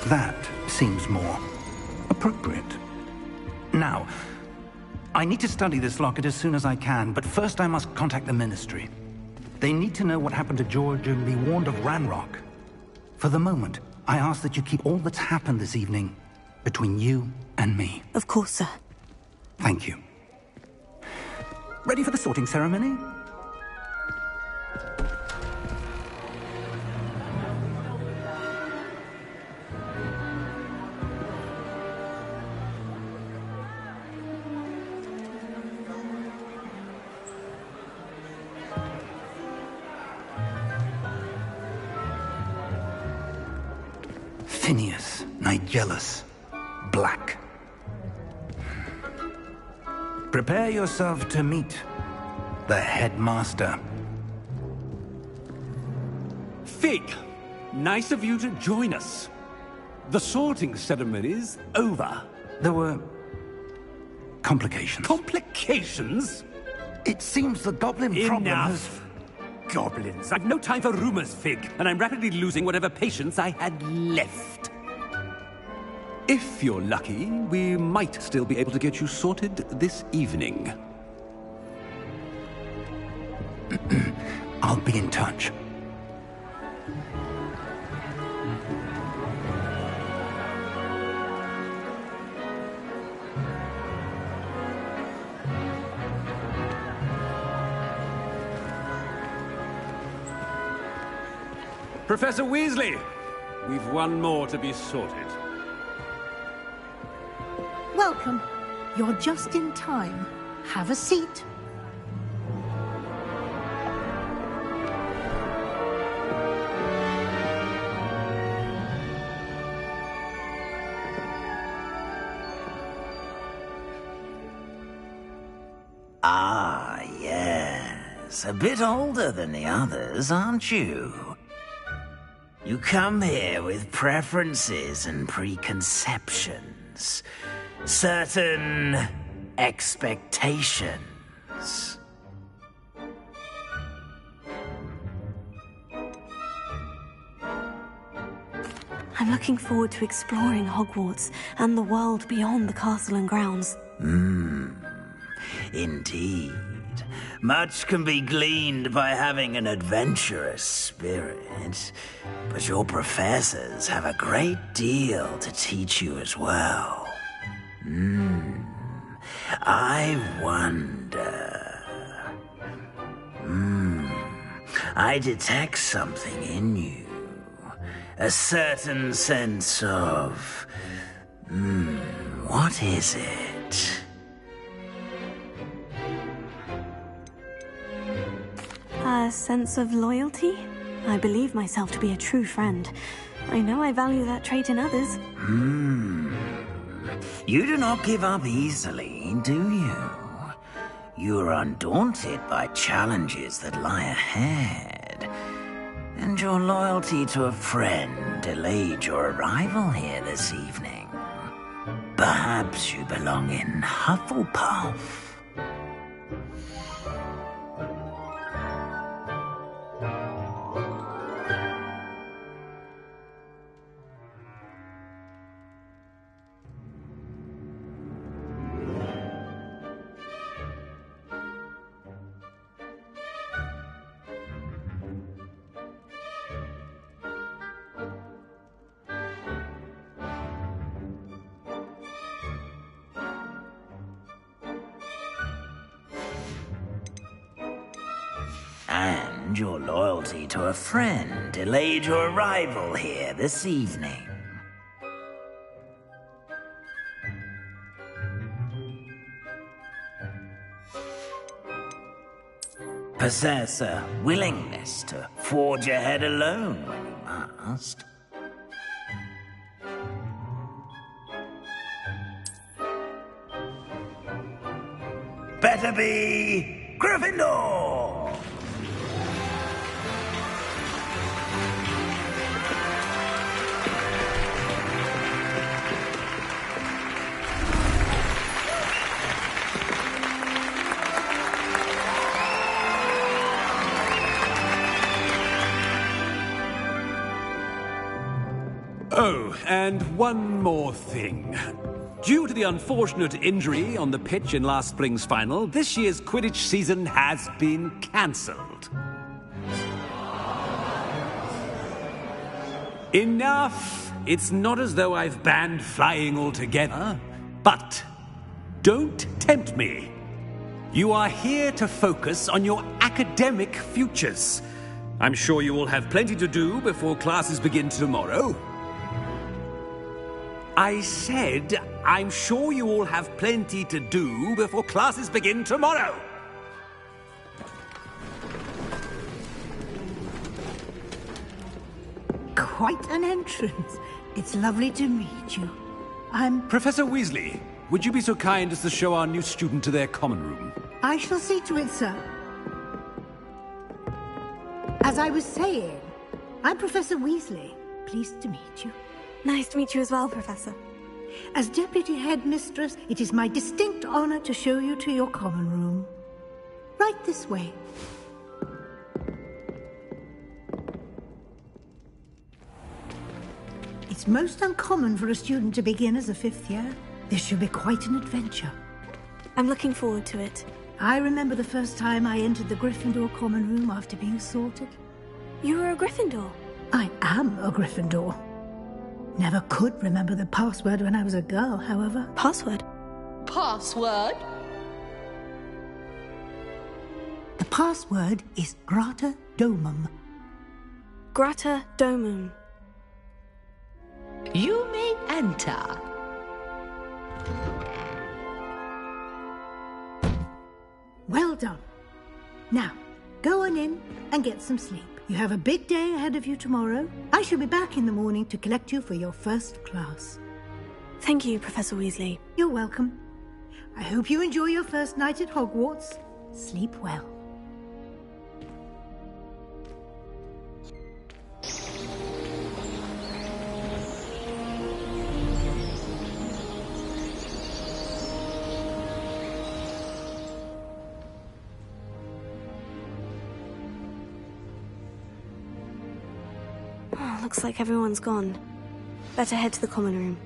That seems more appropriate. Now, I need to study this locket as soon as I can, but first I must contact the Ministry. They need to know what happened to George and be warned of Ranrock. For the moment, I ask that you keep all that's happened this evening between you and me. Of course, sir. Thank you. Ready for the sorting ceremony? Phineas, Nigellus, Black. Prepare yourself to meet the headmaster. Fig, nice of you to join us. The sorting ceremony's over. There were complications. Complications? It seems the goblin problem has... Enough! Goblins. I've no time for rumors, Fig, and I'm rapidly losing whatever patience I had left. If you're lucky, we might still be able to get you sorted this evening. I'll be in touch. Professor Weasley, we've one more to be sorted. Welcome. You're just in time. Have a seat. Ah, yes. A bit older than the others, aren't you? You come here with preferences and preconceptions. Certain expectations. I'm looking forward to exploring Hogwarts and the world beyond the castle and grounds. Indeed. Much can be gleaned by having an adventurous spirit, but your professors have a great deal to teach you as well. I wonder... I detect something in you. A certain sense of... what is it? A sense of loyalty? I believe myself to be a true friend. I know I value that trait in others. You do not give up easily, do you? You are undaunted by challenges that lie ahead. And your loyalty to a friend delayed your arrival here this evening. Perhaps you belong in Hufflepuff. And your loyalty to a friend delayed your arrival here this evening. Possess a willingness to forge ahead alone when you must. Better be Gryffindor! Oh, And one more thing. Due to the unfortunate injury on the pitch in last spring's final, this year's Quidditch season has been cancelled. Enough! It's not as though I've banned flying altogether, but don't tempt me. You are here to focus on your academic futures. I'm sure you will have plenty to do before classes begin tomorrow. I said, I'm sure you all have plenty to do before classes begin tomorrow. Quite an entrance. It's lovely to meet you. I'm... Professor Weasley, would you be so kind as to show our new student to their common room? I shall see to it, sir. As I was saying, I'm Professor Weasley. Pleased to meet you. Nice to meet you as well, Professor. As Deputy Headmistress, it is my distinct honor to show you to your common room. Right this way. It's most uncommon for a student to begin as a fifth year. This should be quite an adventure. I'm looking forward to it. I remember the first time I entered the Gryffindor common room after being sorted. You were a Gryffindor? I am a Gryffindor. Never could remember the password when I was a girl, however. Password? Password? The password is Grata Domum. Grata Domum. You may enter. Well done. Now, go on in and get some sleep. You have a big day ahead of you tomorrow. I shall be back in the morning to collect you for your first class. Thank you, Professor Weasley. You're welcome. I hope you enjoy your first night at Hogwarts. Sleep well. Oh, looks like everyone's gone. Better head to the common room.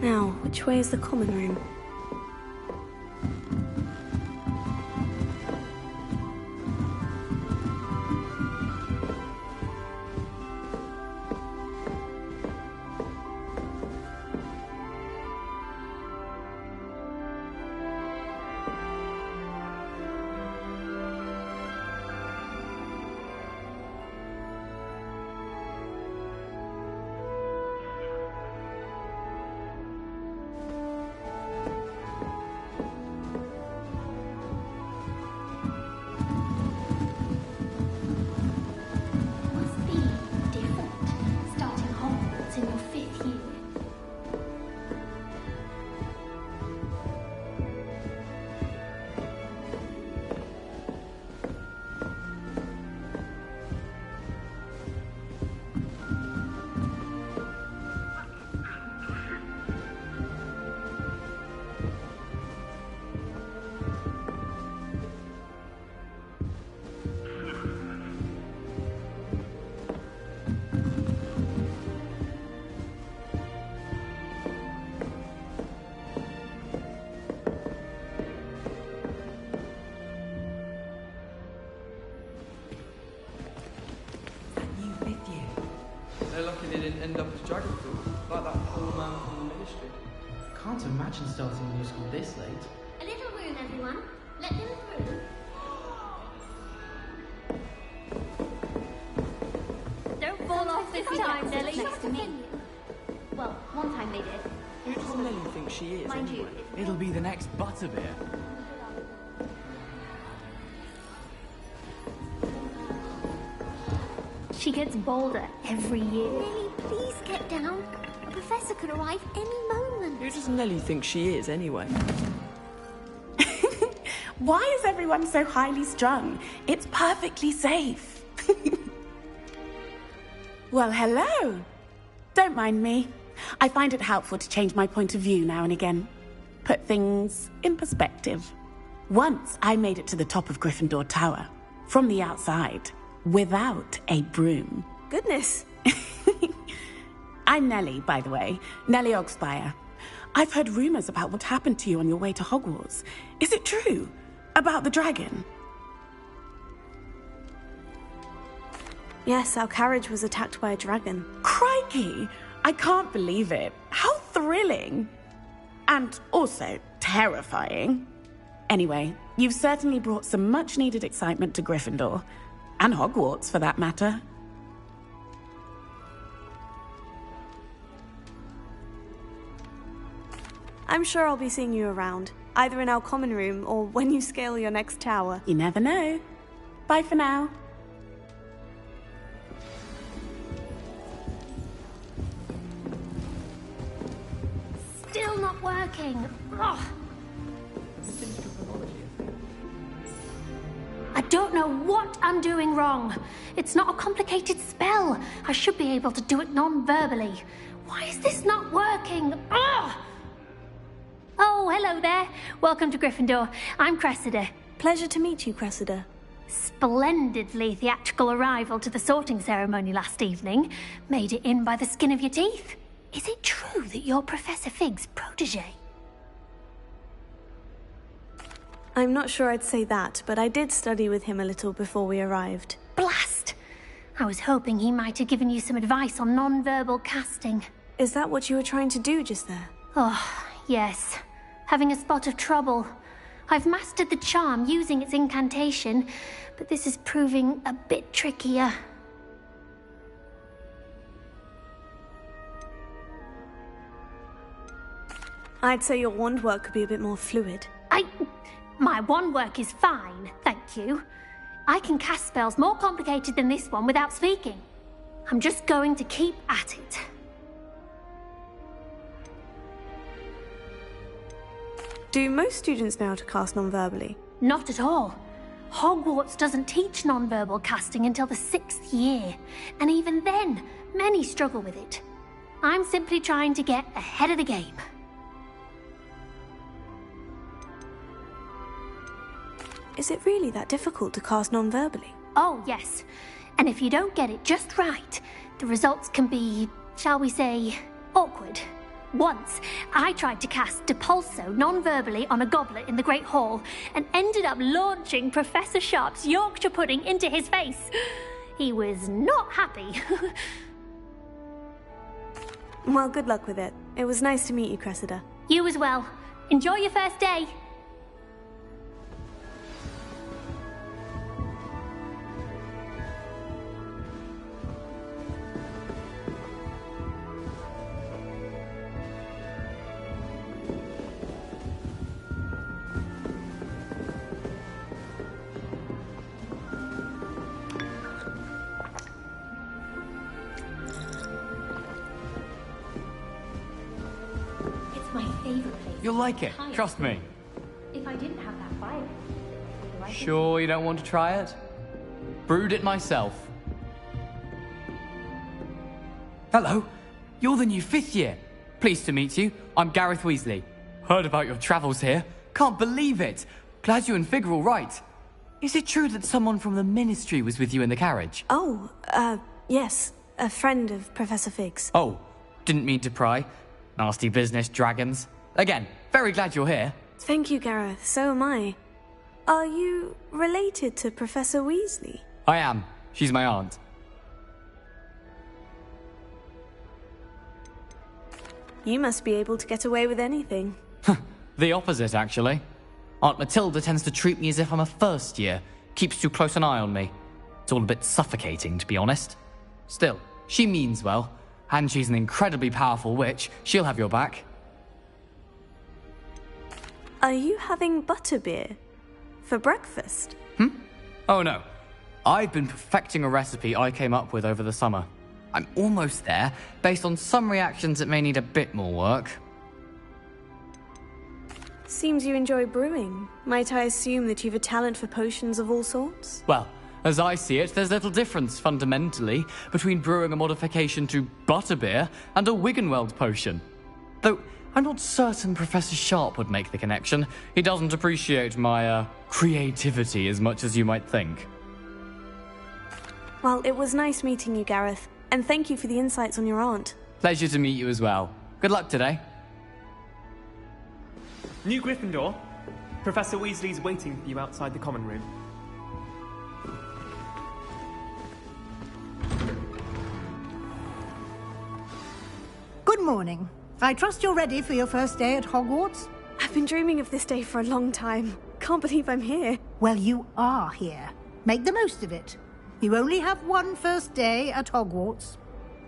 Now, which way is the common room? They're lucky they didn't end up as dragon food, like that poor man from the ministry. Can't imagine starting new school this late. A little room, everyone. Let them through. Don't fall off this time, Nelly. Next to me. Well, one time they did. Who does Nelly think she is, Mind anyway? you. It'll be the next Butterbeer. She gets bolder every year. Nelly, please get down. The professor could arrive any moment. Who does Nelly think she is, anyway? Why is everyone so highly strung? It's perfectly safe. Well, hello. Don't mind me. I find it helpful to change my point of view now and again. Put things in perspective. Once I made it to the top of Gryffindor Tower, from the outside, without a broom. Goodness. I'm Nellie, by the way. Nellie Ogspire. I've heard rumors about what happened to you on your way to Hogwarts. Is it true? About the dragon? Yes, our carriage was attacked by a dragon. Crikey! I can't believe it. How thrilling! And also terrifying. Anyway, you've certainly brought some much-needed excitement to Gryffindor. And Hogwarts, for that matter. I'm sure I'll be seeing you around, either in our common room or when you scale your next tower. You never know. Bye for now. Still not working. Ugh. I don't know what I'm doing wrong. It's not a complicated spell. I should be able to do it non-verbally. Why is this not working? Ugh! Oh, hello there. Welcome to Gryffindor. I'm Cressida. Pleasure to meet you, Cressida. Splendidly theatrical arrival to the sorting ceremony last evening. Made it in by the skin of your teeth. Is it true that you're Professor Fig's protege? I'm not sure I'd say that, but I did study with him a little before we arrived. Blast! I was hoping he might have given you some advice on non-verbal casting. Is that what you were trying to do just there? Oh, yes. Having a spot of trouble. I've mastered the charm using its incantation, but this is proving a bit trickier. I'd say your wand work could be a bit more fluid. My wand work is fine, thank you. I can cast spells more complicated than this one without speaking. I'm just going to keep at it. Do most students know how to cast non-verbally? Not at all. Hogwarts doesn't teach non-verbal casting until the 6th year, and even then, many struggle with it. I'm simply trying to get ahead of the game. Is it really that difficult to cast non-verbally? Oh, yes. And if you don't get it just right, the results can be, shall we say, awkward. Once, I tried to cast Depulso non-verbally on a goblet in the Great Hall and ended up launching Professor Sharp's Yorkshire pudding into his face. He was not happy. Well, good luck with it. It was nice to meet you, Cressida. You as well. Enjoy your first day. You'll like it, trust me. If I didn't have that fire, Sure you don't want to try it? Brewed it myself. Hello, you're the new 5th year. Pleased to meet you. I'm Gareth Weasley. Heard about your travels here. Can't believe it. Glad you and Fig are all right. Is it true that someone from the Ministry was with you in the carriage? Oh, yes. A friend of Professor Fig's. Oh, didn't mean to pry. Nasty business, dragons. Again, very glad you're here. Thank you, Gareth. So am I. Are you related to Professor Weasley? I am. She's my aunt. You must be able to get away with anything. The opposite, actually. Aunt Matilda tends to treat me as if I'm a first year, keeps too close an eye on me. It's all a bit suffocating, to be honest. Still, she means well, and she's an incredibly powerful witch. She'll have your back. Are you having butterbeer? For breakfast? Oh no. I've been perfecting a recipe I came up with over the summer. I'm almost there, based on some reactions that may need a bit more work. Seems you enjoy brewing. Might I assume that you've a talent for potions of all sorts? Well, as I see it, there's little difference, fundamentally, between brewing a modification to butterbeer and a Wiggenweld potion. Though, I'm not certain Professor Sharp would make the connection. He doesn't appreciate my, creativity as much as you might think. Well, it was nice meeting you, Gareth. And thank you for the insights on your aunt. Pleasure to meet you as well. Good luck today. New Gryffindor. Professor Weasley's waiting for you outside the common room. Good morning. I trust you're ready for your first day at Hogwarts? I've been dreaming of this day for a long time. Can't believe I'm here. Well, you are here. Make the most of it. You only have one first day at Hogwarts.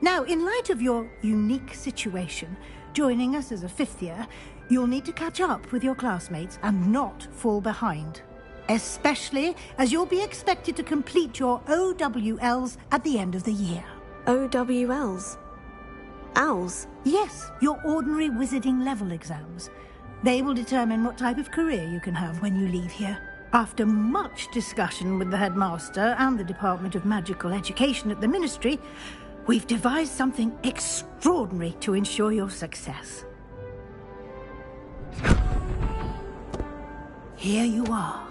Now, in light of your unique situation, joining us as a fifth year, you'll need to catch up with your classmates and not fall behind. Especially as you'll be expected to complete your OWLs at the end of the year. OWLs? Owls? Yes, your ordinary wizarding level exams. They will determine what type of career you can have when you leave here. After much discussion with the headmaster and the Department of Magical Education at the Ministry, we've devised something extraordinary to ensure your success. Here you are.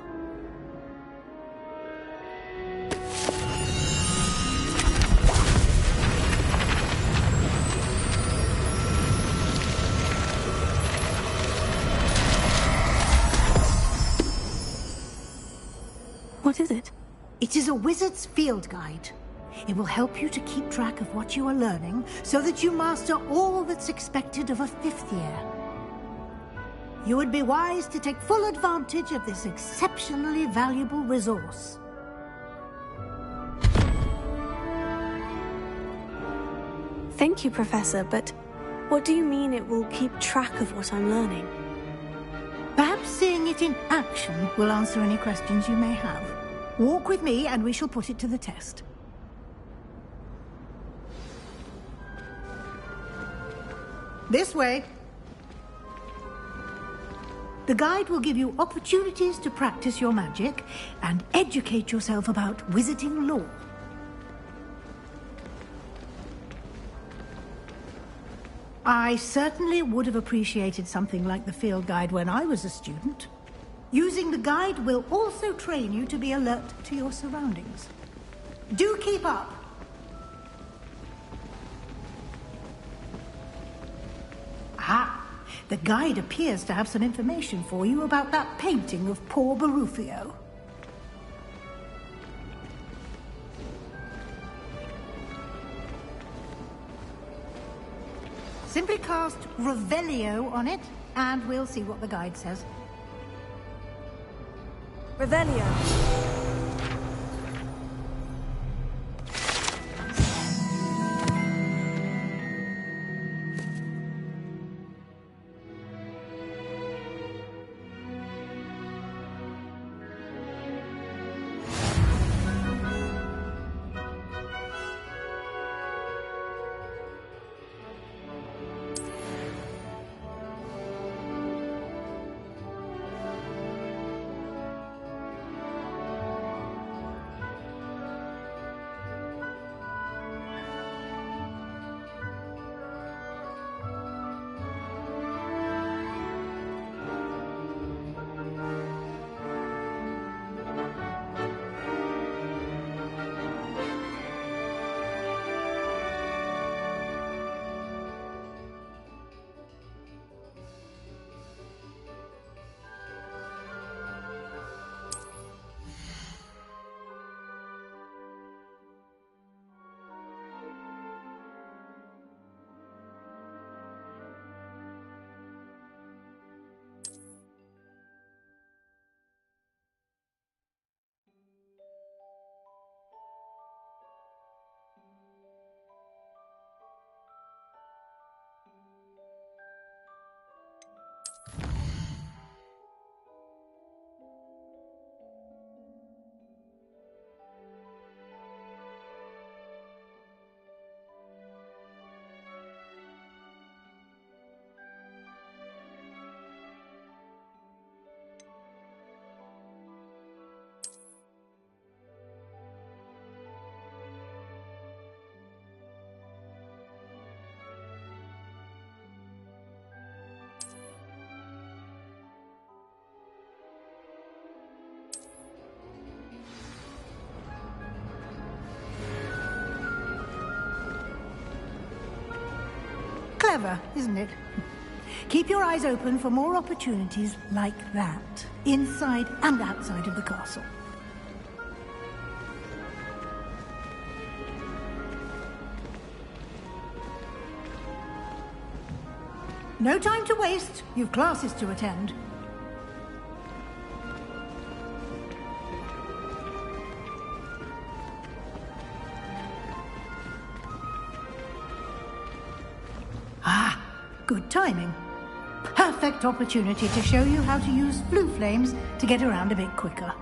What is it? It is a wizard's field guide. It will help you to keep track of what you are learning so that you master all that's expected of a fifth year. You would be wise to take full advantage of this exceptionally valuable resource. Thank you, Professor, but what do you mean it will keep track of what I'm learning? Perhaps seeing it in action will answer any questions you may have. Walk with me and we shall put it to the test. This way. The guide will give you opportunities to practice your magic and educate yourself about wizarding lore. I certainly would have appreciated something like the field guide when I was a student. Using the guide will also train you to be alert to your surroundings. Do keep up! Ah, the guide appears to have some information for you about that painting of poor Barufio. Simply cast Revelio on it, and we'll see what the guide says. Revelio. Clever, isn't it? Keep your eyes open for more opportunities like that, inside and outside of the castle. No time to waste. You've classes to attend. Ah, good timing. Perfect opportunity to show you how to use blue flames to get around a bit quicker.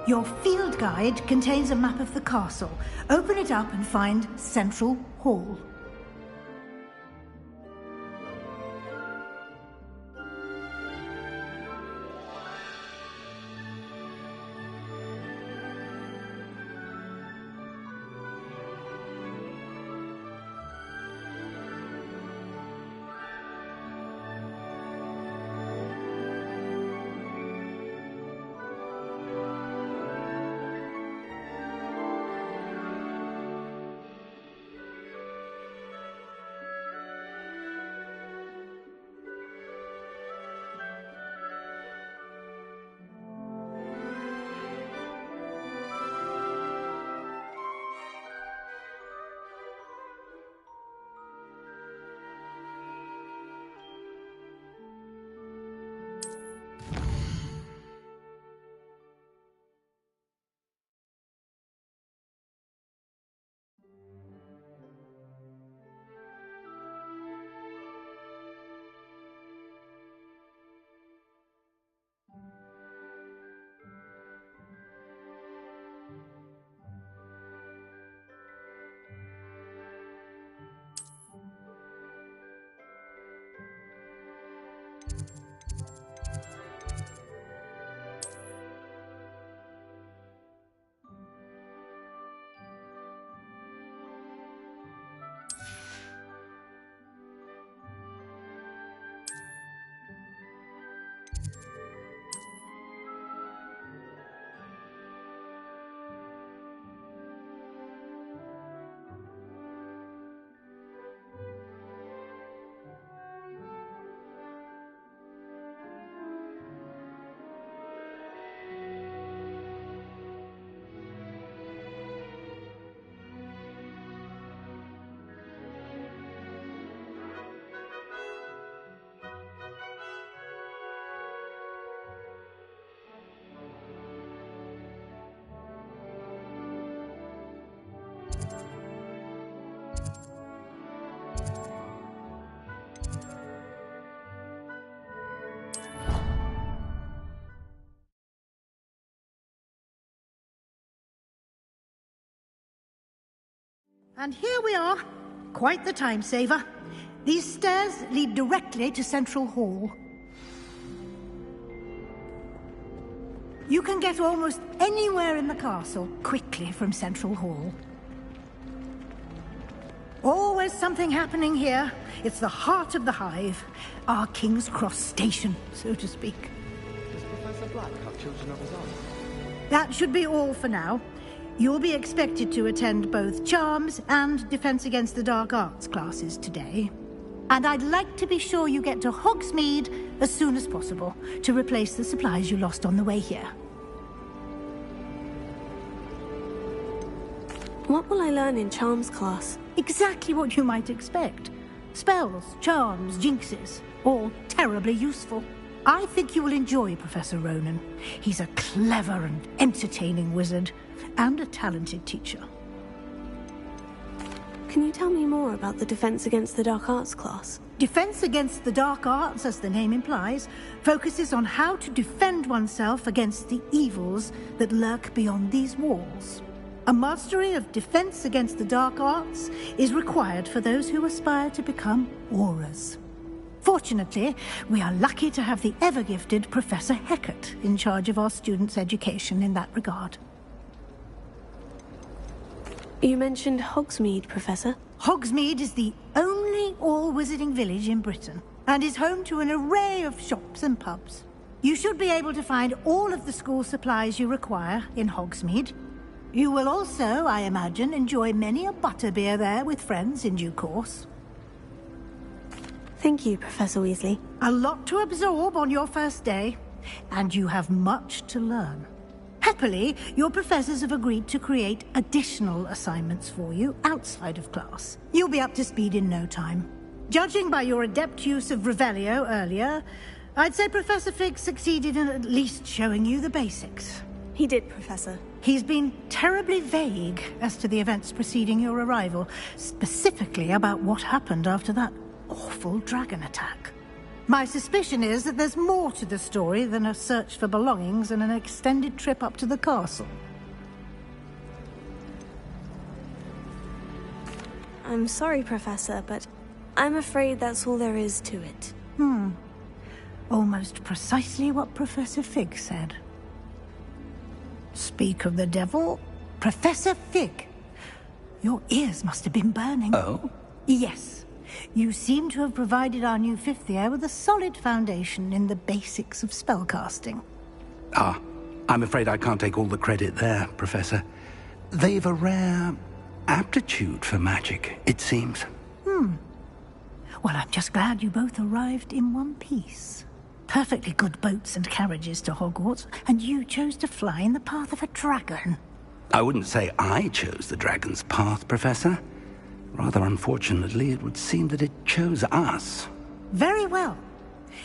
Your field guide contains a map of the castle. Open it up and find Central Hall. And here we are. Quite the time saver. These stairs lead directly to Central Hall. You can get almost anywhere in the castle quickly from Central Hall. Always something happening here. It's the heart of the hive. Our King's Cross station, so to speak. Does Professor Black have children of his own? That should be all for now. You'll be expected to attend both Charms and Defense Against the Dark Arts classes today. And I'd like to be sure you get to Hogsmeade as soon as possible to replace the supplies you lost on the way here. What will I learn in Charms class? Exactly what you might expect. Spells, charms, jinxes, all terribly useful. I think you will enjoy Professor Ronan. He's a clever and entertaining wizard, and a talented teacher. Can you tell me more about the Defense Against the Dark Arts class? Defense Against the Dark Arts, as the name implies, focuses on how to defend oneself against the evils that lurk beyond these walls. A mastery of Defense Against the Dark Arts is required for those who aspire to become Aurors. Fortunately, we are lucky to have the ever-gifted Professor Hecat in charge of our students' education in that regard. You mentioned Hogsmeade, Professor. Hogsmeade is the only all-wizarding village in Britain, and is home to an array of shops and pubs. You should be able to find all of the school supplies you require in Hogsmeade. You will also, I imagine, enjoy many a butterbeer there with friends in due course. Thank you, Professor Weasley. A lot to absorb on your first day, and you have much to learn. Happily, your professors have agreed to create additional assignments for you outside of class. You'll be up to speed in no time. Judging by your adept use of Revelio earlier, I'd say Professor Fig succeeded in at least showing you the basics. He did, Professor. He's been terribly vague as to the events preceding your arrival, specifically about what happened after that awful dragon attack. My suspicion is that there's more to the story than a search for belongings and an extended trip up to the castle. I'm sorry, Professor, but I'm afraid that's all there is to it. Almost precisely what Professor Fig said. Speak of the devil, Professor Fig. Your ears must have been burning. Oh? Yes. You seem to have provided our new fifth year with a solid foundation in the basics of spellcasting. Ah, I'm afraid I can't take all the credit there, Professor. They've a rare aptitude for magic, it seems. Well, I'm just glad you both arrived in one piece. Perfectly good boats and carriages to Hogwarts, and you chose to fly in the path of a dragon. I wouldn't say I chose the dragon's path, Professor. Rather unfortunately, it would seem that it chose us. Very well.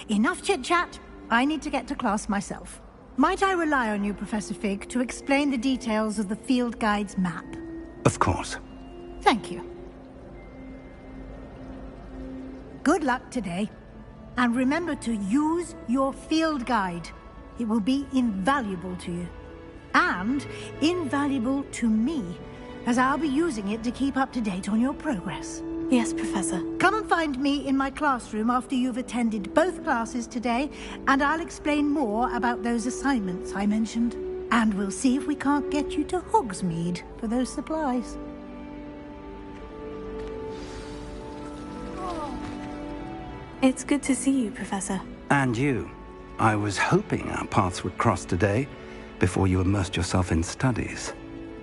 Enough chit-chat. I need to get to class myself. Might I rely on you, Professor Fig, to explain the details of the field guide's map? Of course. Thank you. Good luck today. And remember to use your field guide. It will be invaluable to you. And invaluable to me, as I'll be using it to keep up to date on your progress. Yes, Professor. Come and find me in my classroom after you've attended both classes today, and I'll explain more about those assignments I mentioned. And we'll see if we can't get you to Hogsmeade for those supplies. It's good to see you, Professor. And you. I was hoping our paths would cross today, before you immersed yourself in studies.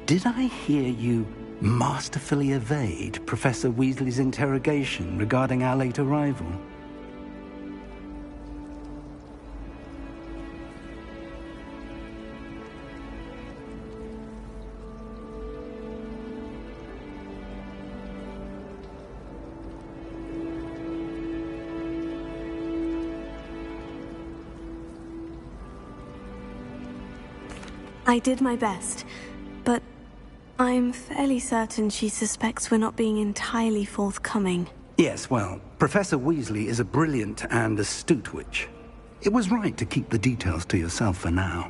Did I hear you masterfully evade Professor Weasley's interrogation regarding our late arrival? I did my best, but I'm fairly certain she suspects we're not being entirely forthcoming. Yes, well, Professor Weasley is a brilliant and astute witch. It was right to keep the details to yourself for now.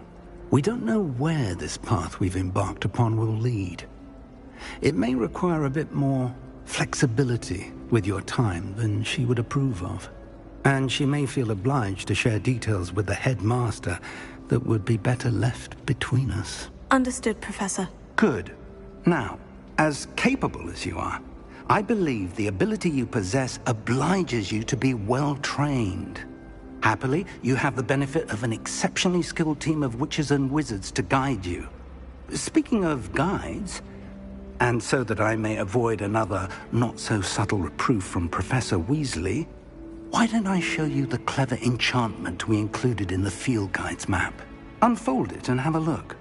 We don't know where this path we've embarked upon will lead. It may require a bit more flexibility with your time than she would approve of. And she may feel obliged to share details with the headmaster that would be better left between us. Understood, Professor. Good. Now, as capable as you are, I believe the ability you possess obliges you to be well-trained. Happily, you have the benefit of an exceptionally skilled team of witches and wizards to guide you. Speaking of guides, and so that I may avoid another not-so-subtle reproof from Professor Weasley, why don't I show you the clever enchantment we included in the field guide's map? Unfold it and have a look.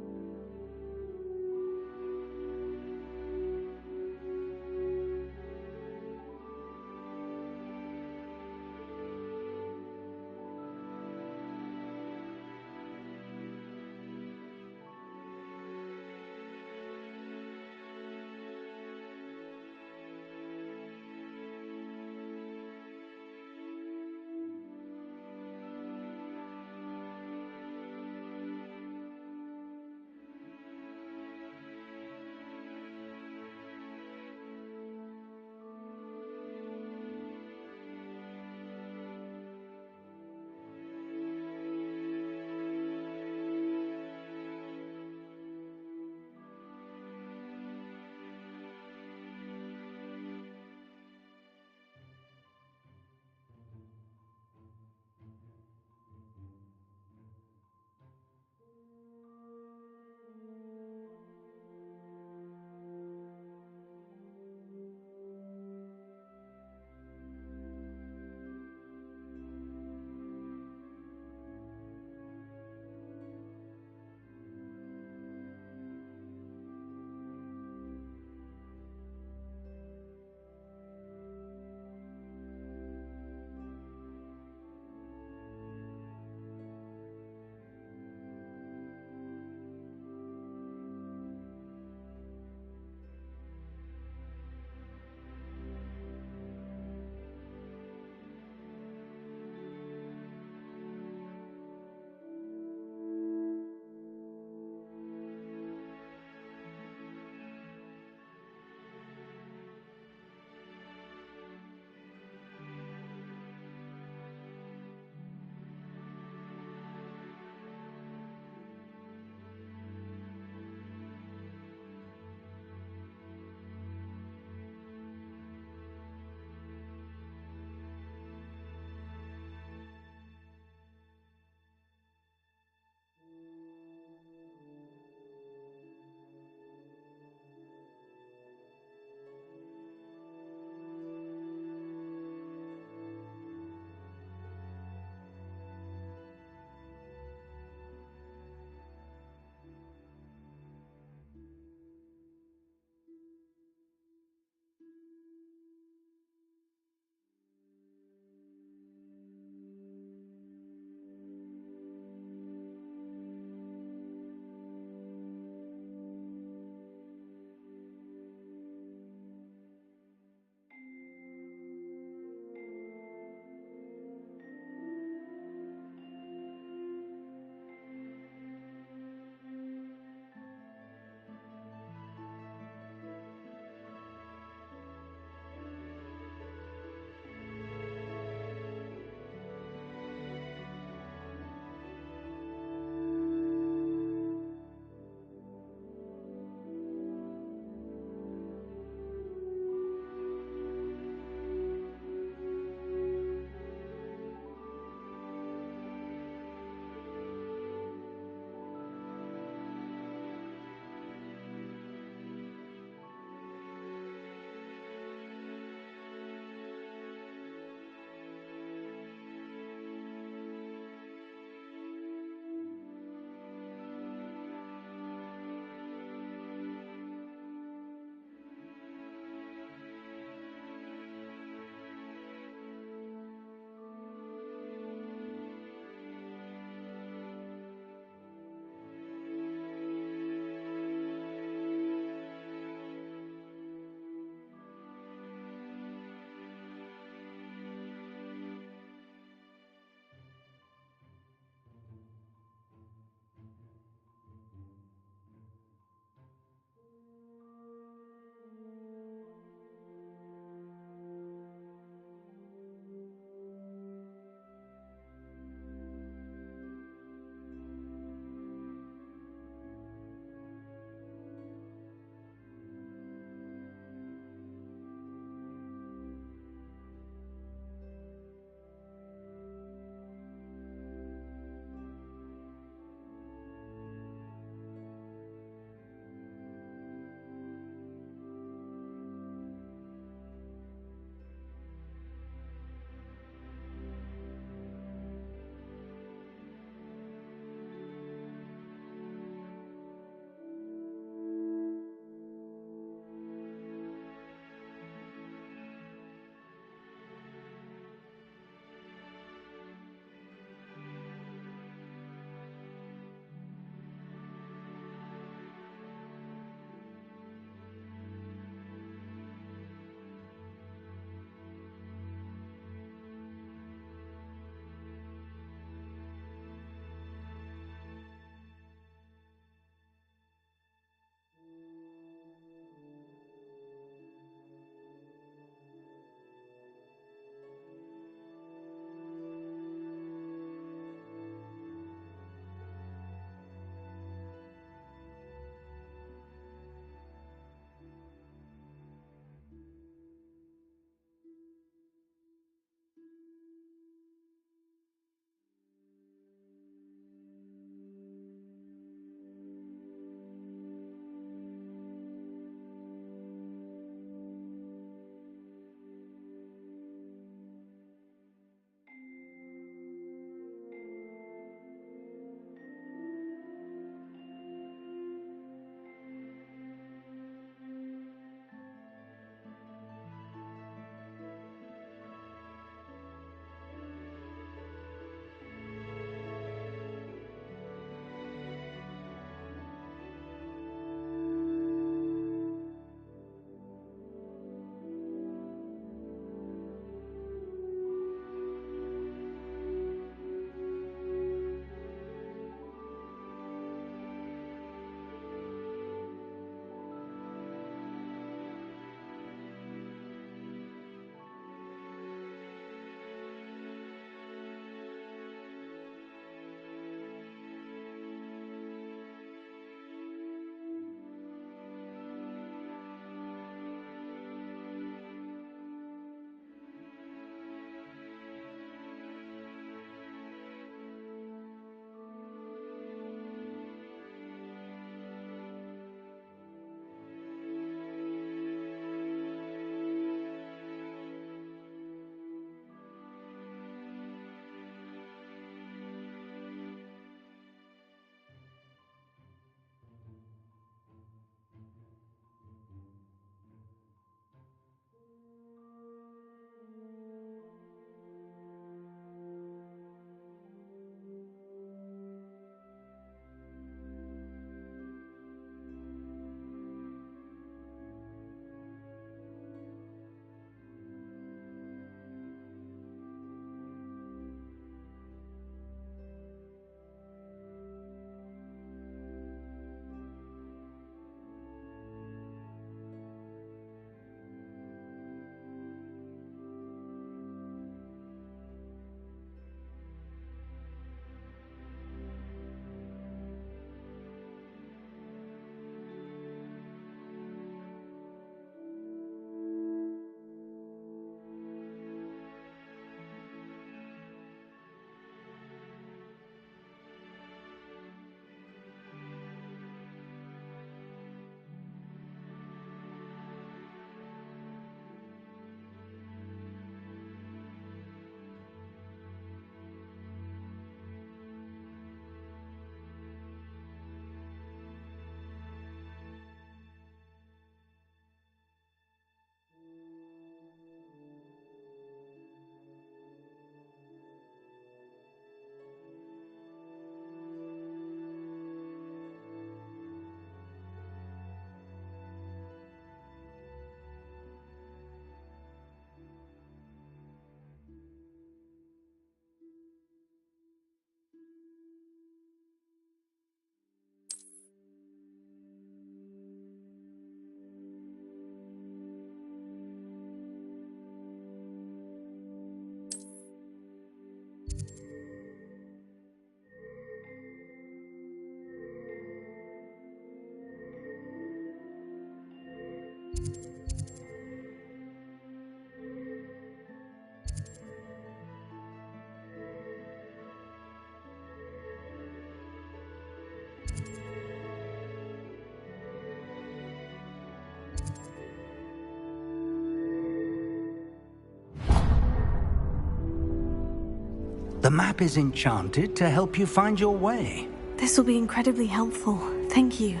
The map is enchanted to help you find your way. This will be incredibly helpful. Thank you.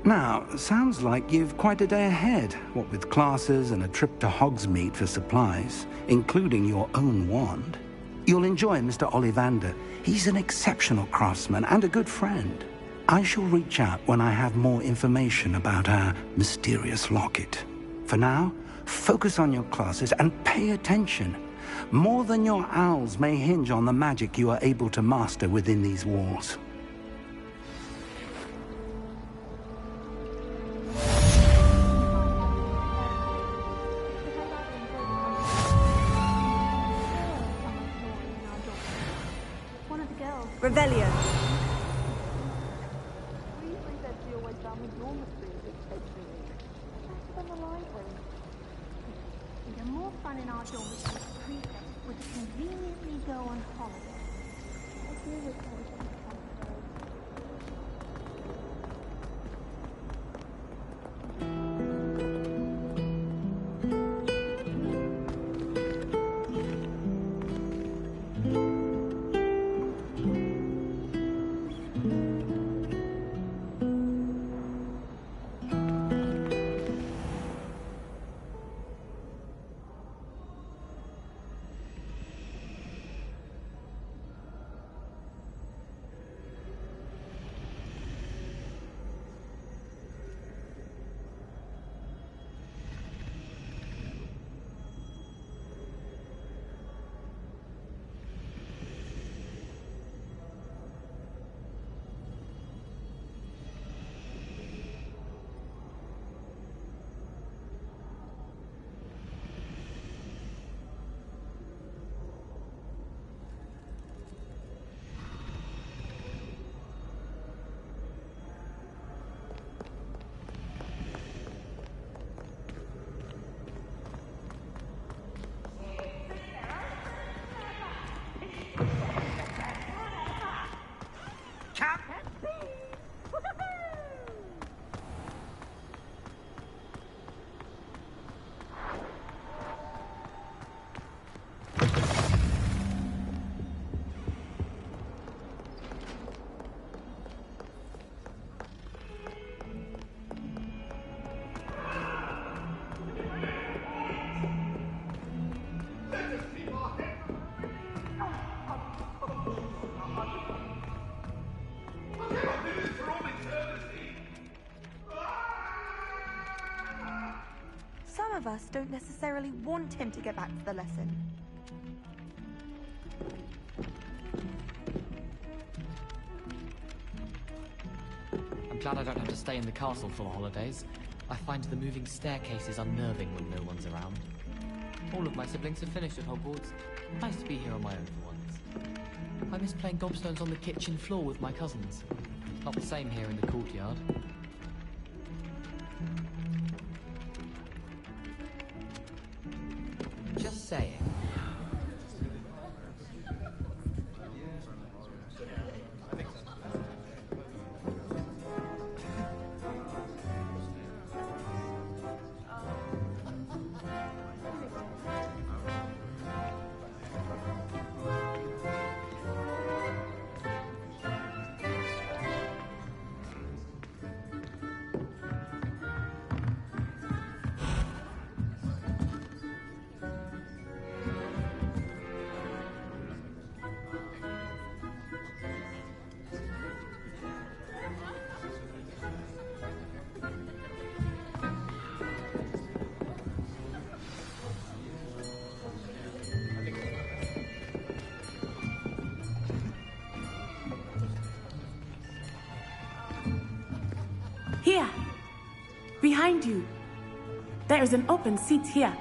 Now, sounds like you've quite a day ahead, what with classes and a trip to Hogsmeade for supplies, including your own wand. You'll enjoy Mr. Ollivander. He's an exceptional craftsman and a good friend. I shall reach out when I have more information about our mysterious locket. For now, focus on your classes and pay attention. More than your owls may hinge on the magic you are able to master within these walls. Revelio. We have more fun in our dorms if the prefect would conveniently go on holiday. Some of us don't necessarily want him to get back to the lesson. I'm glad I don't have to stay in the castle for the holidays. I find the moving staircases unnerving when no one's around. All of my siblings have finished at Hogwarts. Nice to be here on my own for once. I miss playing gobstones on the kitchen floor with my cousins. Not the same here in the courtyard. Just saying. Here! Behind you! There is an open seat here.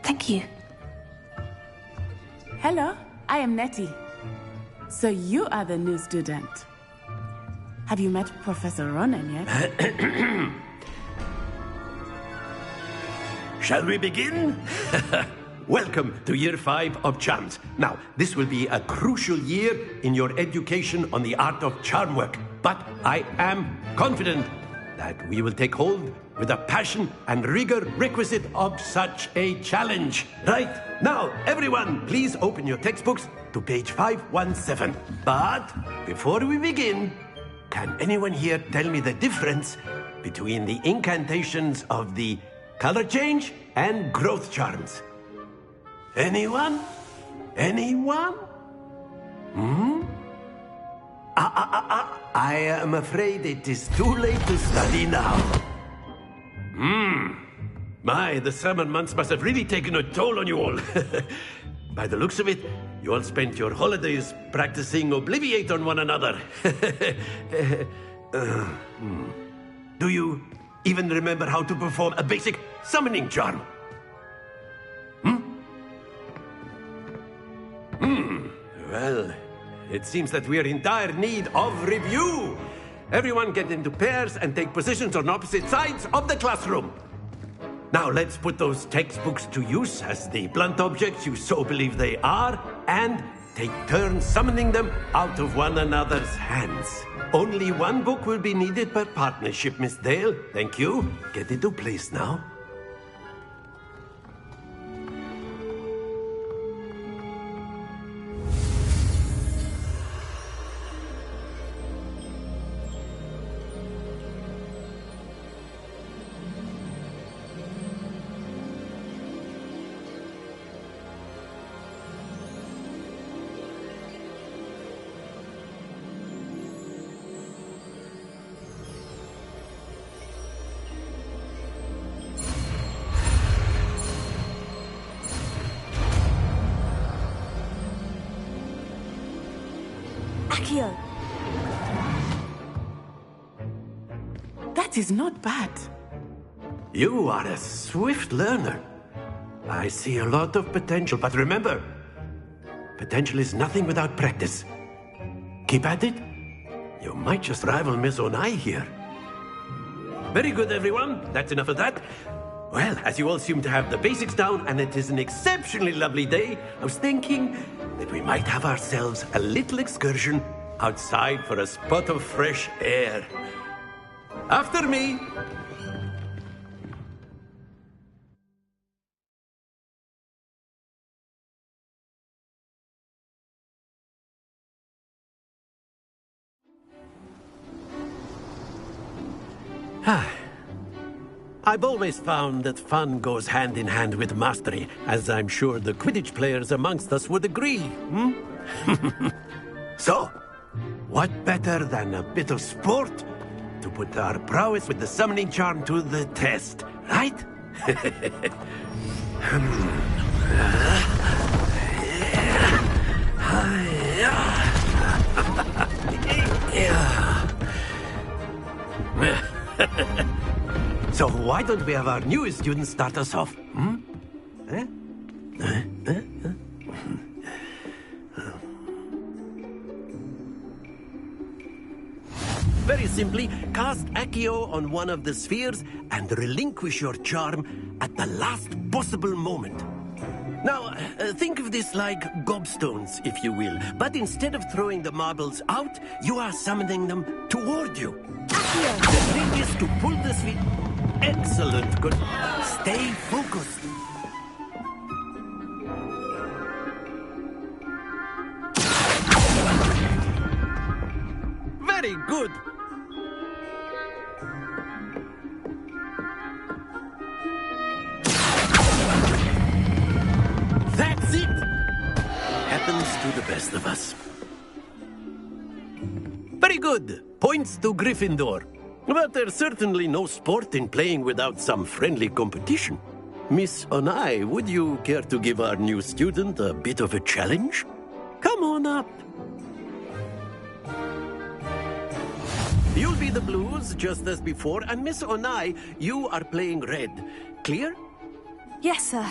Thank you. Hello, I am Nettie. So you are the new student. Have you met Professor Ronan yet? Shall we begin? Welcome to Year 5 of Charms. Now, this will be a crucial year in your education on the art of charm work. But I am confident that we will take hold with the passion and rigor requisite of such a challenge. Right, now, everyone, please open your textbooks to page 517. But before we begin, can anyone here tell me the difference between the incantations of the color change and growth charms? Anyone? Anyone? I am afraid it is too late to study now. My, the summer months must have really taken a toll on you all. By the looks of it, you all spent your holidays practicing Obliviate on one another. Do you even remember how to perform a basic summoning charm? Well, it seems that we are in dire need of review. Everyone get into pairs and take positions on opposite sides of the classroom. Now let's put those textbooks to use as the blunt objects you so believe they are, and take turns summoning them out of one another's hands. Only one book will be needed per partnership, Miss Dale. Thank you. Get into place now. That is not bad. You are a swift learner. I see a lot of potential, but remember, potential is nothing without practice. Keep at it. You might just rival Miss Onai here. Very good, everyone. That's enough of that. Well, as you all seem to have the basics down, and it is an exceptionally lovely day, I was thinking that we might have ourselves a little excursion outside for a spot of fresh air. After me. I've always found that fun goes hand in hand with mastery, as I'm sure the Quidditch players amongst us would agree. So, what better than a bit of sport to put our prowess with the summoning charm to the test, right? So why don't we have our newest student start us off? Very simply, cast Accio on one of the spheres and relinquish your charm at the last possible moment. Now, think of this like gobstones, if you will. But instead of throwing the marbles out, you are summoning them toward you. Accio! The trick is to pull the sphere... Excellent. Good. Stay focused. Very good. That's it! Happens to the best of us. Very good. Points to Gryffindor. But there's certainly no sport in playing without some friendly competition. Miss Onai, would you care to give our new student a bit of a challenge? Come on up. You'll be the blues, just as before, and Miss Onai, you are playing red. Clear? Yes, sir.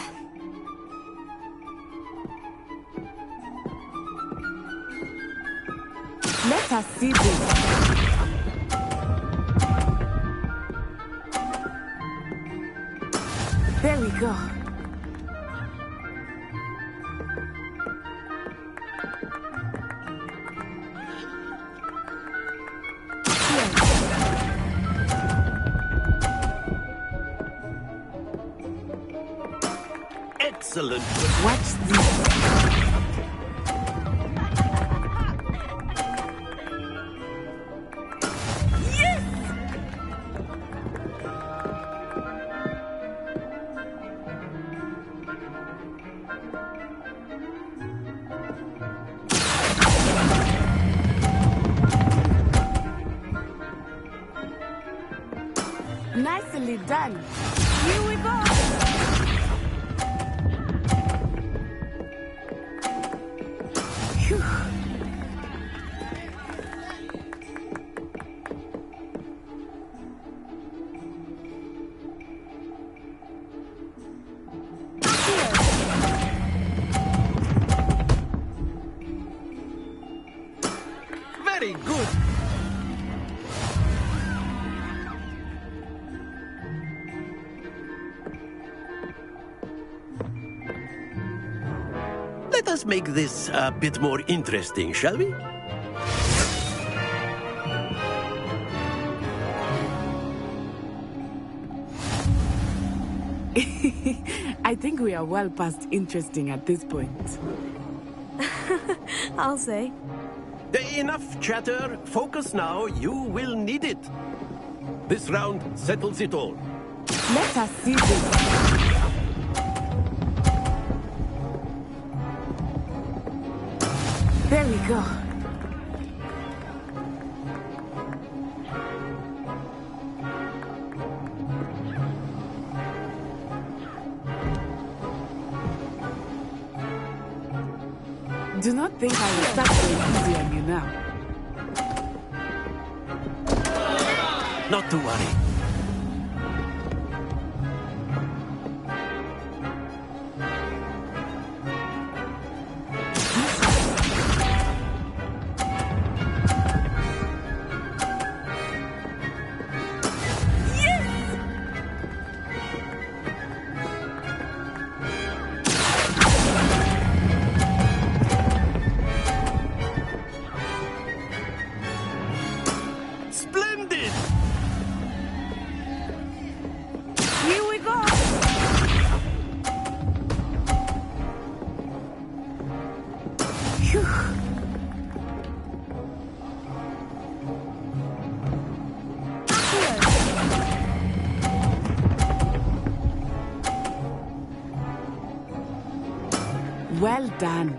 Let us see this. There we go. Excellent. Watch this. Nicely done. Here we go. Phew. Very good. Let us make this a bit more interesting, shall we? I think we are well past interesting at this point. I'll say. Enough chatter. Focus now. You will need it. This round settles it all. Let us see this. There we go. Do not think I will start going easy on you now. Not to worry. Well done.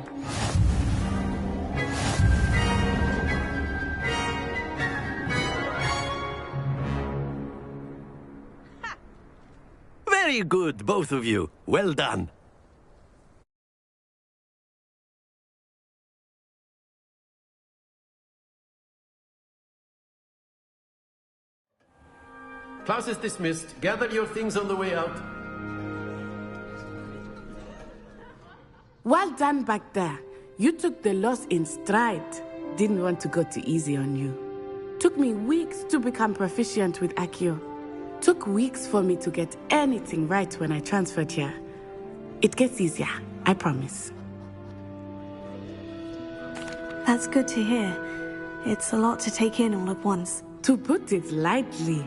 Very good, both of you. Well done. Class is dismissed. Gather your things on the way out. Well done back there. You took the loss in stride. Didn't want to go too easy on you. Took me weeks to become proficient with Accio. Took weeks for me to get anything right when I transferred here. It gets easier, I promise. That's good to hear. It's a lot to take in all at once. To put it lightly.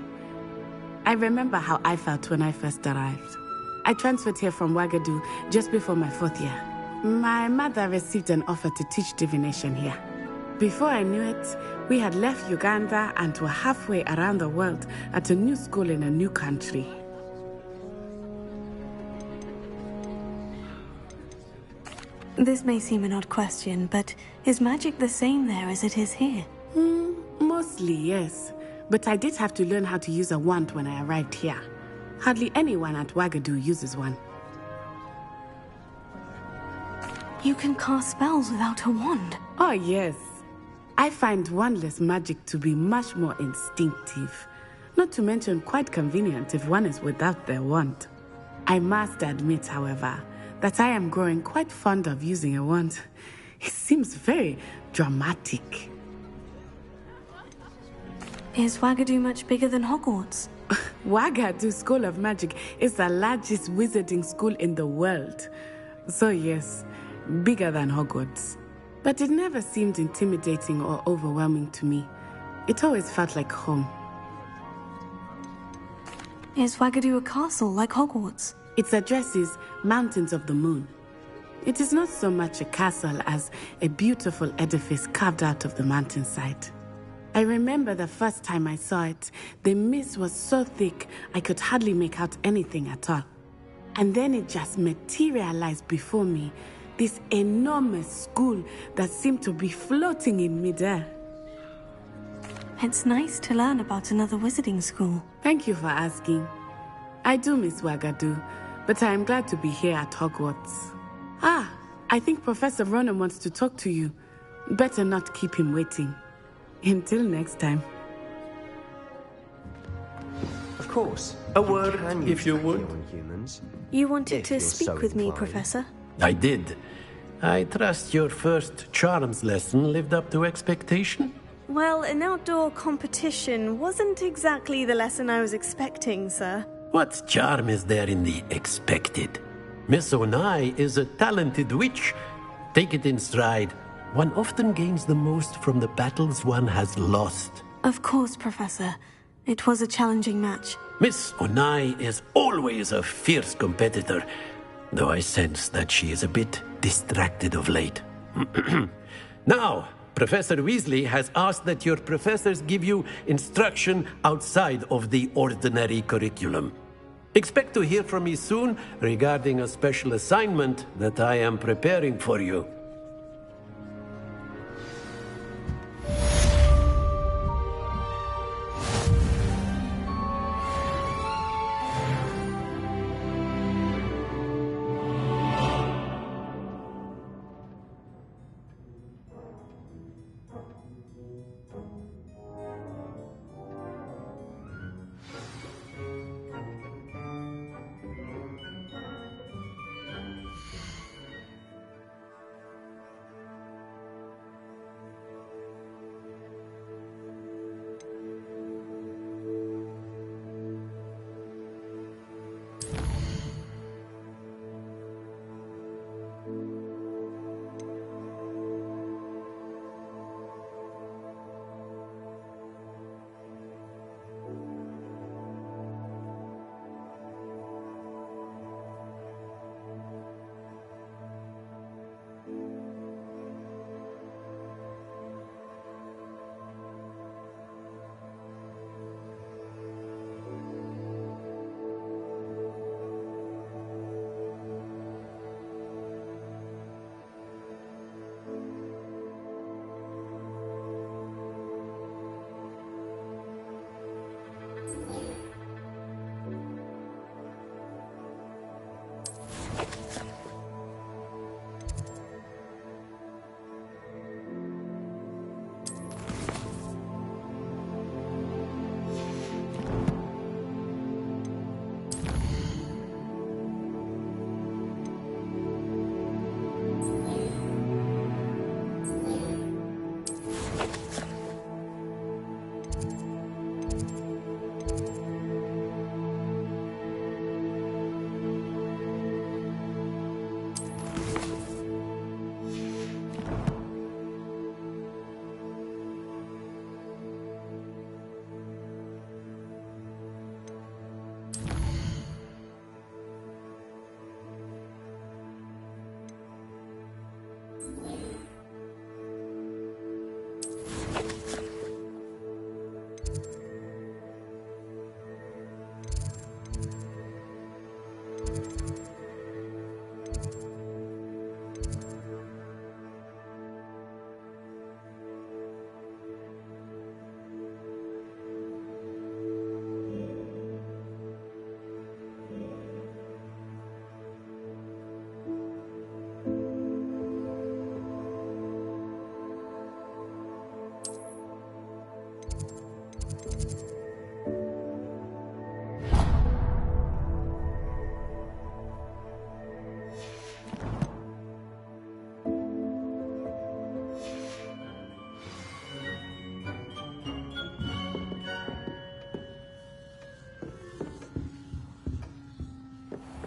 I remember how I felt when I first arrived. I transferred here from Ouagadougou just before my 4th year. My mother received an offer to teach divination here. Before I knew it, we had left Uganda and were halfway around the world at a new school in a new country. This may seem an odd question, but is magic the same there as it is here? Mostly, yes. But I did have to learn how to use a wand when I arrived here. Hardly anyone at Ouagadougou uses one. You can cast spells without a wand? Oh, yes. I find wandless magic to be much more instinctive. Not to mention quite convenient if one is without their wand. I must admit, however, that I am growing quite fond of using a wand. It seems very dramatic. Is Ouagadougou much bigger than Hogwarts? Ouagadougou School of Magic is the largest wizarding school in the world. So yes, bigger than Hogwarts. But it never seemed intimidating or overwhelming to me. It always felt like home. Is Ouagadougou a castle like Hogwarts? Its address is Mountains of the Moon. It is not so much a castle as a beautiful edifice carved out of the mountainside. I remember the first time I saw it, the mist was so thick I could hardly make out anything at all. And then it just materialized before me, this enormous school that seemed to be floating in midair. It's nice to learn about another wizarding school. Thank you for asking. I do miss Wagadu, but I am glad to be here at Hogwarts. Ah, I think Professor Ronan wants to talk to you. Better not keep him waiting. Until next time. Of course. A word, if you would. Humans. You wanted If to you're speak so with me, inclined. Professor? I did. I trust your first charms lesson lived up to expectation? Well, an outdoor competition wasn't exactly the lesson I was expecting, sir. What charm is there in the expected? Miss Onai is a talented witch. Take it in stride. One often gains the most from the battles one has lost. Of course, Professor. It was a challenging match. Miss Onai is always a fierce competitor, though I sense that she is a bit distracted of late. Now, Professor Weasley has asked that your professors give you instruction outside of the ordinary curriculum. Expect to hear from me soon regarding a special assignment that I am preparing for you.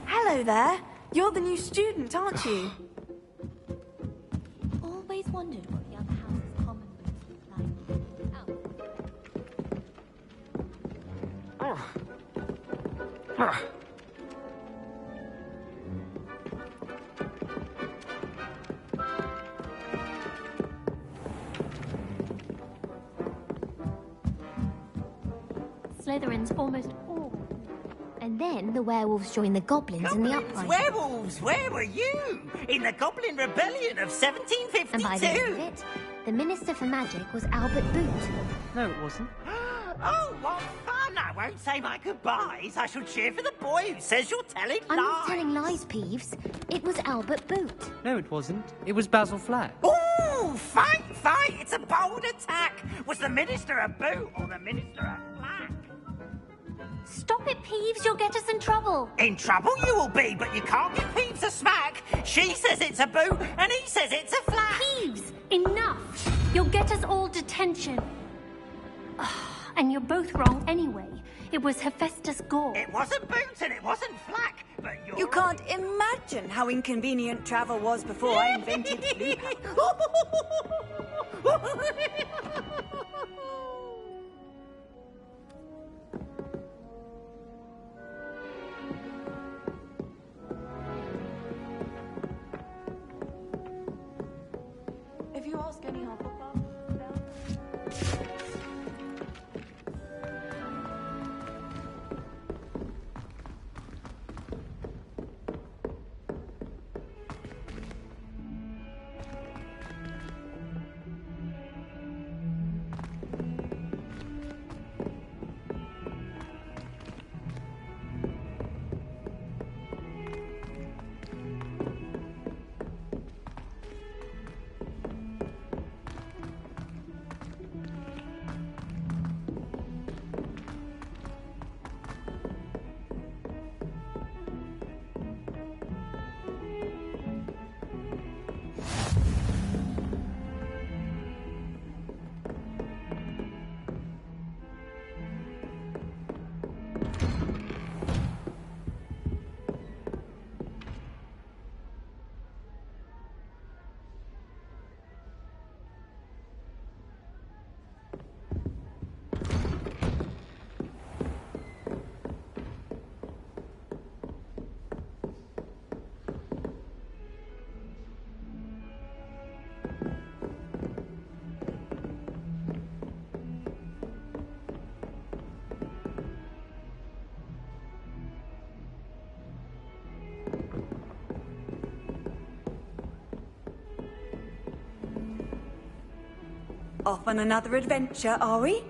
Hello there. You're the new student, aren't you? Always wondered what the other house's common rooms look like. Slytherin's almost all. And then the werewolves join the goblins in the uprising. Werewolves, where were you? In the Goblin Rebellion of 1752? And by the end of it, the Minister for Magic was Albert Boot. No, it wasn't. Oh, what fun! I won't say my goodbyes. I shall cheer for the boy who says you're telling I'm lies. not telling lies, Peeves. It was Albert Boot. No, it wasn't. It was Basil Flack. Ooh, fight! It's a bold attack. Was the Minister a boot or the Minister a flack? Stop it, Peeves. You'll get us in trouble. In trouble you will be, but you can't give Peeves a smack. She says it's a boot, and he says it's a flack. Peeves, enough. You'll get us all detention. And you're both wrong anyway. It was Hephaestus Gore. It wasn't boot and it wasn't flack, but you're... You can't imagine how inconvenient travel was before I invented blue. If you ask any Hufflepuff, off on another adventure, are we?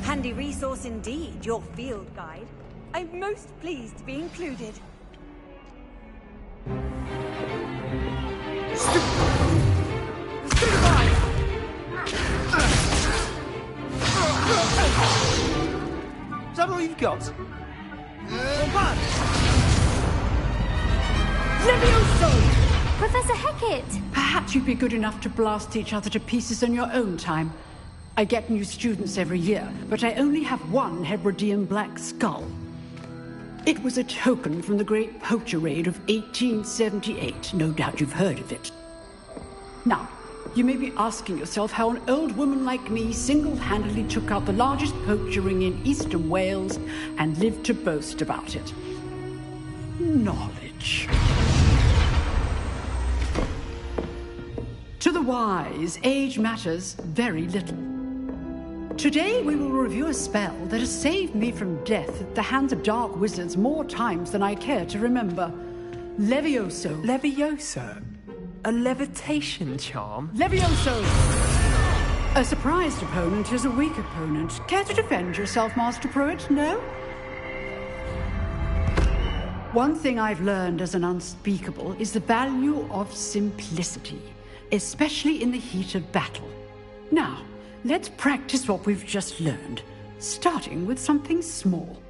Handy resource indeed, your field guide. I'm most pleased to be included. Is that all you've got? Levioso! Professor Hecat! Perhaps you'd be good enough to blast each other to pieces in your own time. I get new students every year, but I only have one Hebridean black skull. It was a token from the Great Poacher Raid of 1878. No doubt you've heard of it. Now, you may be asking yourself how an old woman like me single-handedly took out the largest poacher ring in eastern Wales and lived to boast about it. Knowledge. To the wise, age matters very little. Today we will review a spell that has saved me from death at the hands of dark wizards more times than I care to remember. Levioso. Levioso? A levitation charm? Levioso! A surprised opponent is a weak opponent. Care to defend yourself, Master Pruitt? No? One thing I've learned as an unspeakable is the value of simplicity, especially in the heat of battle. Now, let's practice what we've just learned, starting with something small.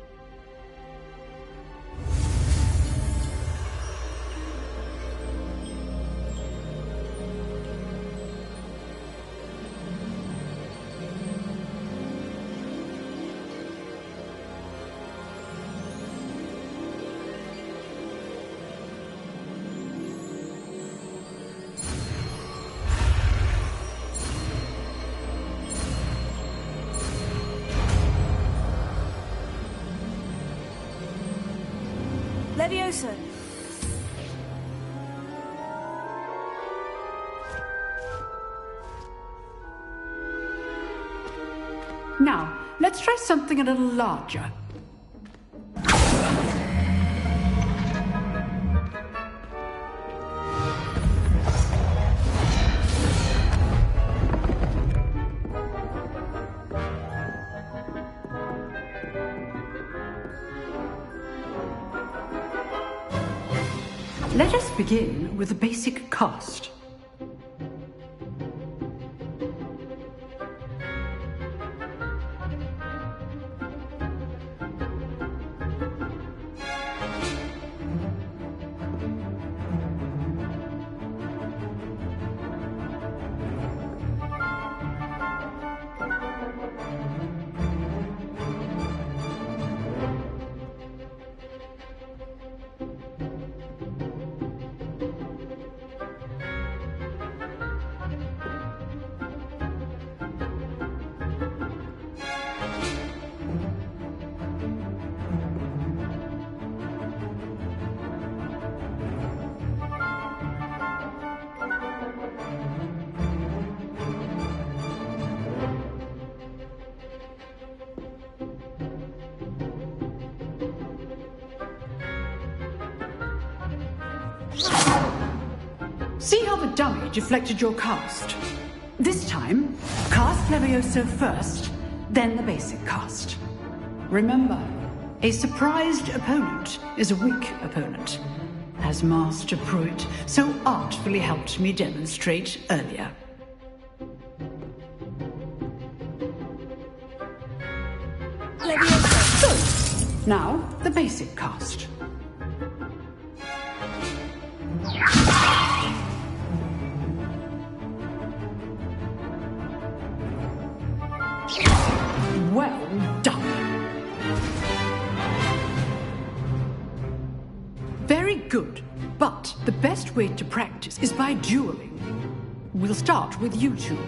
Leviosa! Now, let's try something a little larger. Let us begin with the basic cast. See how the dummy deflected your cast? This time, cast Levioso first, then the basic cast. Remember, a surprised opponent is a weak opponent, as Master Pruitt so artfully helped me demonstrate earlier. Levioso! Good. Now, the basic cast. Well done. Very good. But the best way to practice is by dueling. We'll start with you two.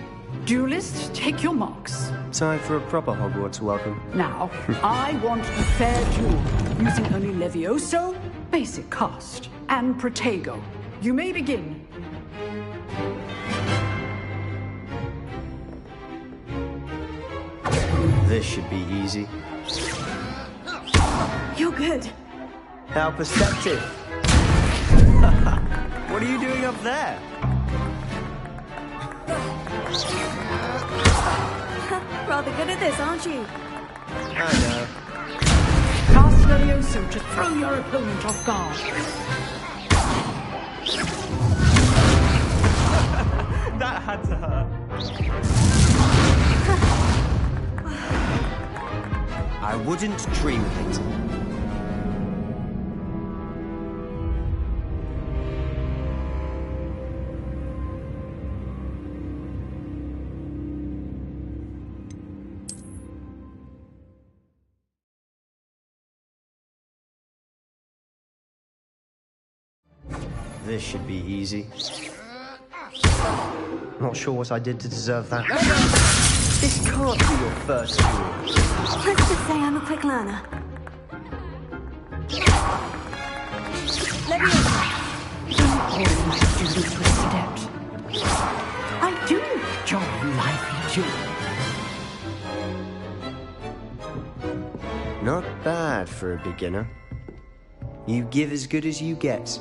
Duelists, take your marks. Time for a proper Hogwarts welcome. Now, I want a fair duel, using only Levioso, basic cast, and Protego. You may begin. This should be easy. You're good. How perceptive. What are you doing up there? Rather good at this, aren't you? I know. Cast Levioso to throw your opponent off guard. That had to hurt. I wouldn't dream of it. This should be easy. Not sure what I did to deserve that. This can't be your first duel. Let's just say I'm a quick learner. Leviosa! Don't hold my students with adept. I do enjoy lively dueling. Not bad for a beginner. You give as good as you get.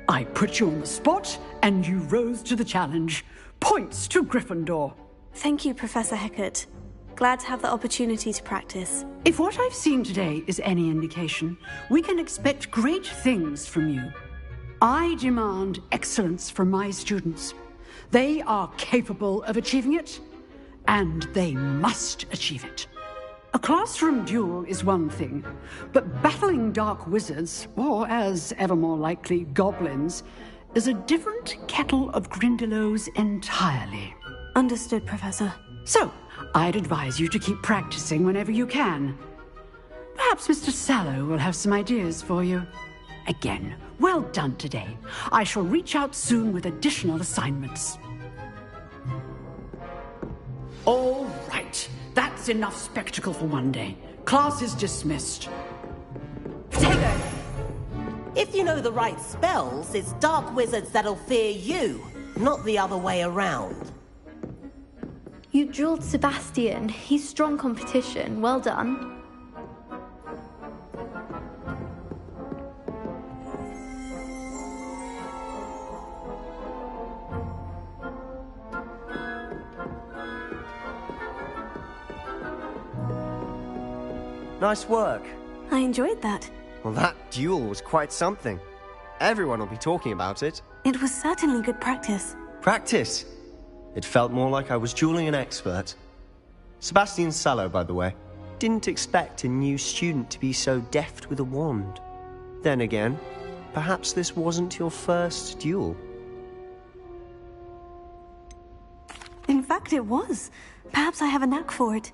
I put you on the spot, and you rose to the challenge. Points to Gryffindor. Thank you, Professor Heckert. Glad to have the opportunity to practice. If what I've seen today is any indication, we can expect great things from you. I demand excellence from my students. They are capable of achieving it, and they must achieve it. A classroom duel is one thing, but battling dark wizards, or as ever more likely, goblins, is a different kettle of grindylows entirely. Understood, Professor. So, I'd advise you to keep practicing whenever you can. Perhaps Mr. Sallow will have some ideas for you. Again, well done today. I shall reach out soon with additional assignments. All right. That's enough spectacle for one day. Class is dismissed. Potato! If you know the right spells, it's dark wizards that'll fear you, not the other way around. You drilled Sebastian. He's strong competition. Well done. Nice work. I enjoyed that. Well, that duel was quite something. Everyone will be talking about it. It was certainly good practice. Practice? It felt more like I was dueling an expert. Sebastian Sallow, by the way. Didn't expect a new student to be so deft with a wand. Then again, perhaps this wasn't your first duel. In fact, it was. Perhaps I have a knack for it.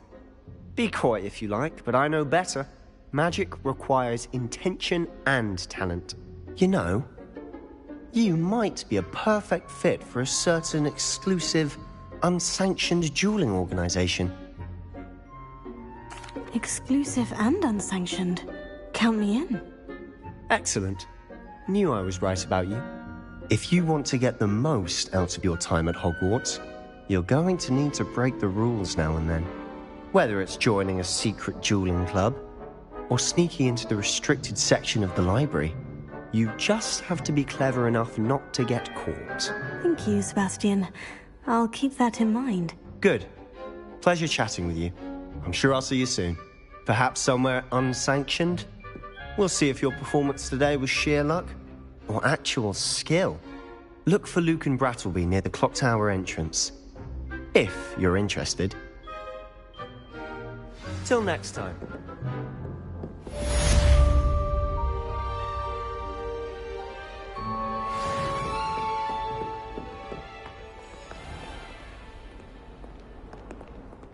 Be coy if you like, but I know better. Magic requires intention and talent. You know, you might be a perfect fit for a certain exclusive, unsanctioned dueling organization. Exclusive and unsanctioned. Count me in. Excellent. Knew I was right about you. If you want to get the most out of your time at Hogwarts, you're going to need to break the rules now and then. Whether it's joining a secret dueling club, or sneaking into the restricted section of the library, you just have to be clever enough not to get caught. Thank you, Sebastian. I'll keep that in mind. Good. Pleasure chatting with you. I'm sure I'll see you soon. Perhaps somewhere unsanctioned? We'll see if your performance today was sheer luck, or actual skill. Look for Luke and Brattleby near the clock tower entrance. If you're interested. Till next time.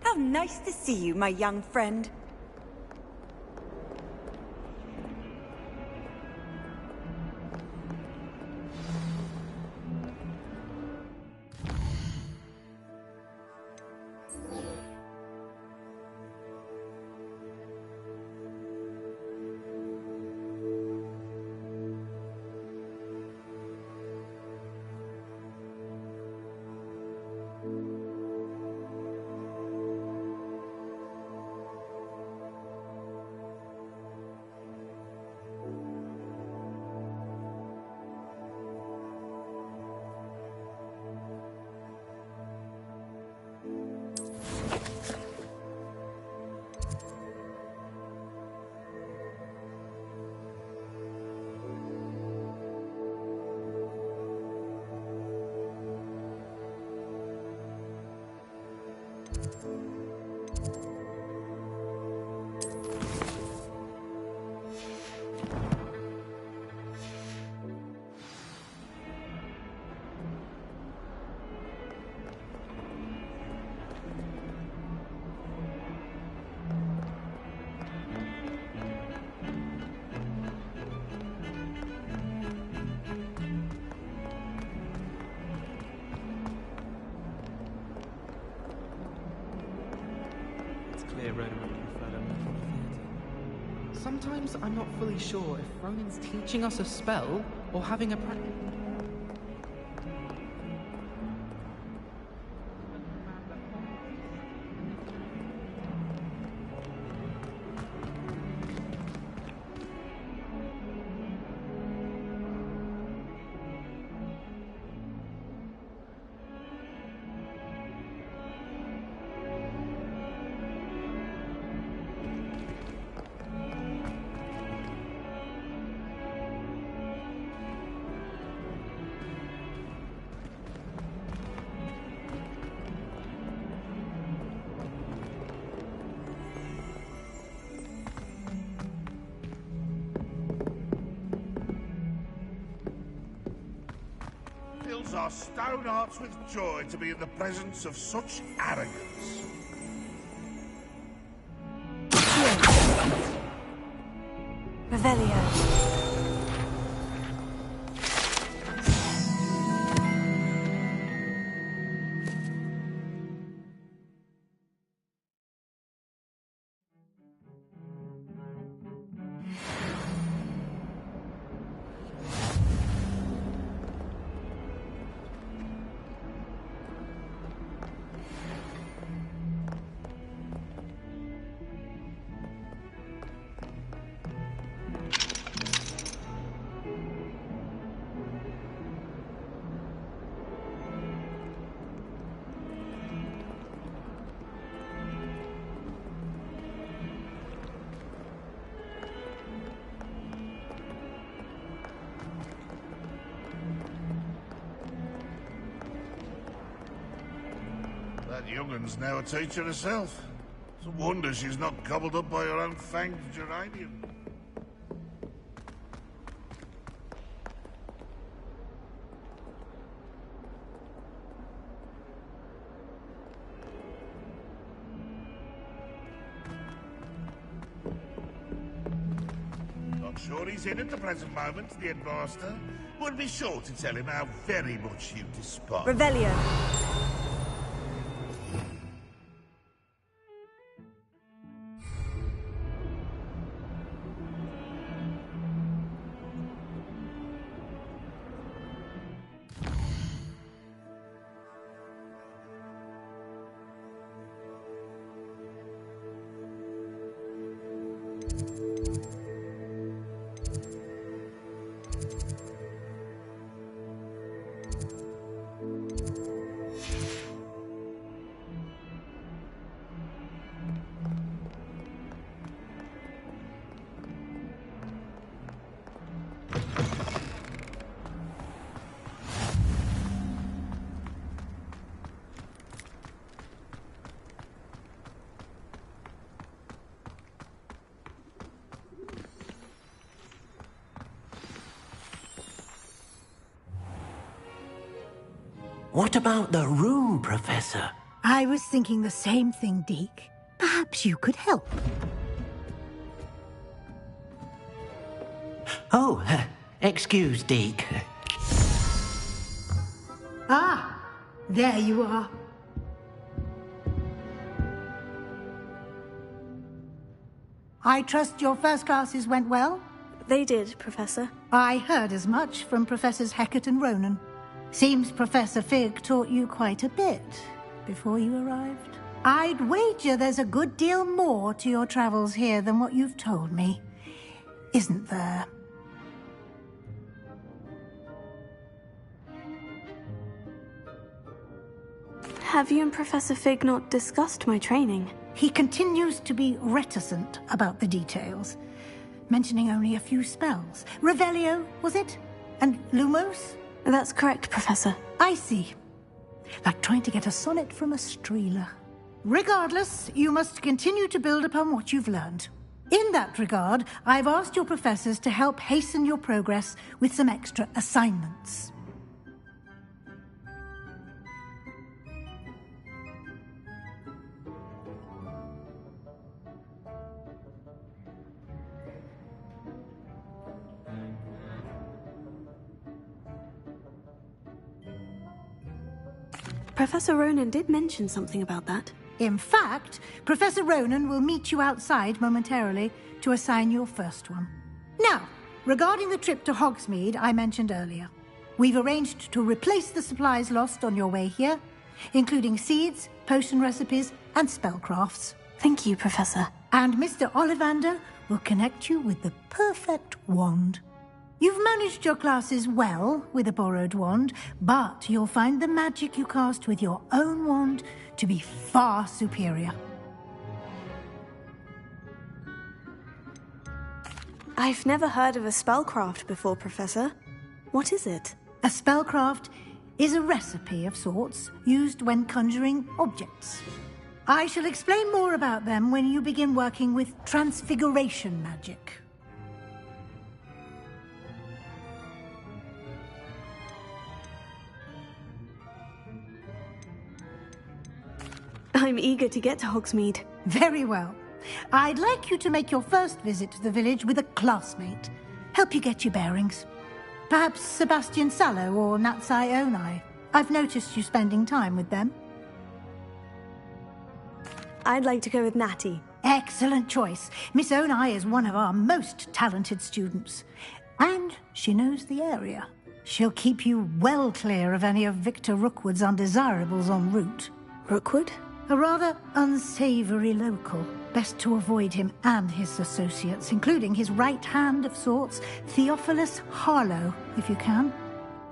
How nice to see you, my young friend. Sometimes I'm not fully sure if Ronin's teaching us a spell or having a practice. fills our stone hearts with joy to be in the presence of such arrogance. Revelio. That young'un's now a teacher herself. It's a wonder she's not gobbled up by her own fanged geranium. Not sure he's in at the present moment, the headmaster. Would be sure to tell him how very much you despise. Revelio. What about the room, Professor? I was thinking the same thing, Deke. Perhaps you could help. Oh, excuse, Deke. Ah, there you are. I trust your first classes went well? They did, Professor. I heard as much from Professors Hecat and Ronan. Seems Professor Fig taught you quite a bit before you arrived. I'd wager there's a good deal more to your travels here than what you've told me. Isn't there? Have you and Professor Fig not discussed my training? He continues to be reticent about the details, mentioning only a few spells. Revelio, was it? And Lumos? That's correct, Professor. I see. Like trying to get a sonnet from a streeler. Regardless, you must continue to build upon what you've learned. In that regard, I've asked your professors to help hasten your progress with some extra assignments. Professor Ronan did mention something about that. In fact, Professor Ronan will meet you outside momentarily to assign your first one. Now, regarding the trip to Hogsmeade I mentioned earlier, we've arranged to replace the supplies lost on your way here, including seeds, potion recipes, and spellcrafts. Thank you, Professor. And Mr. Ollivander will connect you with the perfect wand. You've managed your classes well with a borrowed wand, but you'll find the magic you cast with your own wand to be far superior. I've never heard of a spellcraft before, Professor. What is it? A spellcraft is a recipe of sorts used when conjuring objects. I shall explain more about them when you begin working with transfiguration magic. I'm eager to get to Hogsmeade. Very well. I'd like you to make your first visit to the village with a classmate. Help you get your bearings. Perhaps Sebastian Sallow or Natsai Onai. I've noticed you spending time with them. I'd like to go with Natty. Excellent choice. Miss Onai is one of our most talented students. And she knows the area. She'll keep you well clear of any of Victor Rookwood's undesirables en route. Rookwood? A rather unsavory local. Best to avoid him and his associates, including his right hand of sorts, Theophilus Harlow, if you can.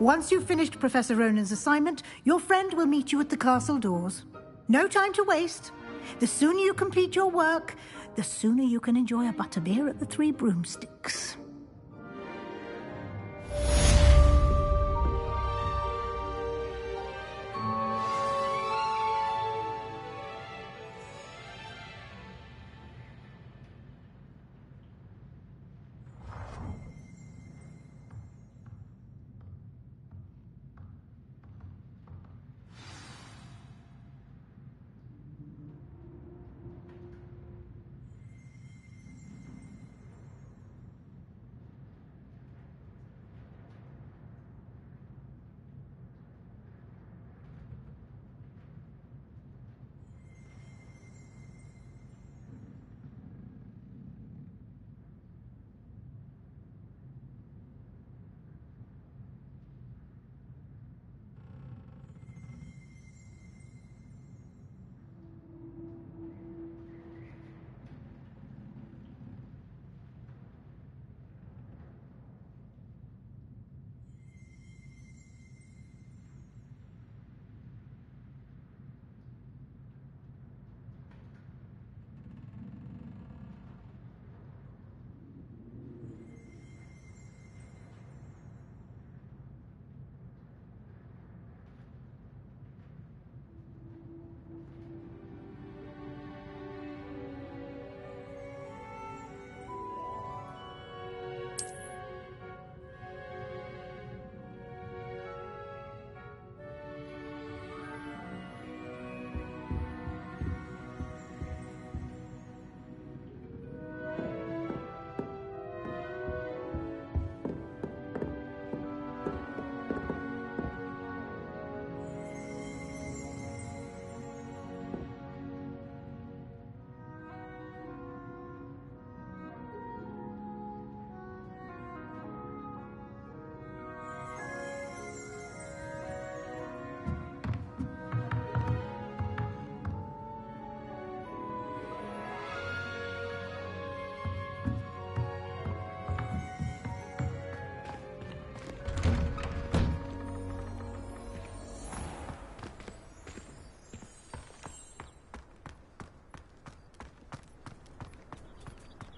Once you've finished Professor Ronan's assignment, your friend will meet you at the castle doors. No time to waste. The sooner you complete your work, the sooner you can enjoy a butterbeer at the Three Broomsticks.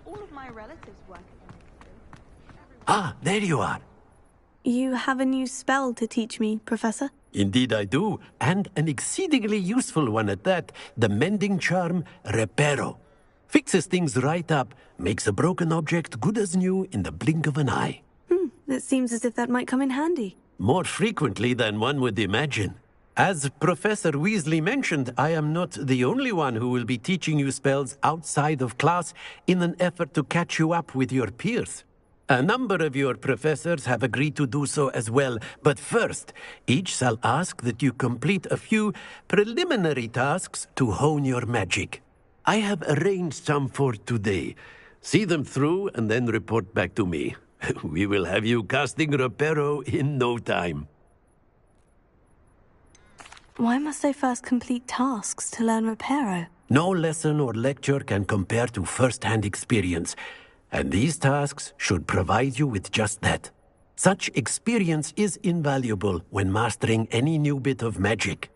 All of my relatives work at the ministry. Ah, there you are. You have a new spell to teach me, Professor? Indeed I do, and an exceedingly useful one at that. The mending charm, Reparo. Fixes things right up, makes a broken object good as new in the blink of an eye. It seems as if that might come in handy. More frequently than one would imagine. As Professor Weasley mentioned, I am not the only one who will be teaching you spells outside of class in an effort to catch you up with your peers. A number of your professors have agreed to do so as well, but first, each shall ask that you complete a few preliminary tasks to hone your magic. I have arranged some for today. See them through and then report back to me. We will have you casting Reparo in no time. Why must I first complete tasks to learn Reparo? No lesson or lecture can compare to first-hand experience, and these tasks should provide you with just that. Such experience is invaluable when mastering any new bit of magic.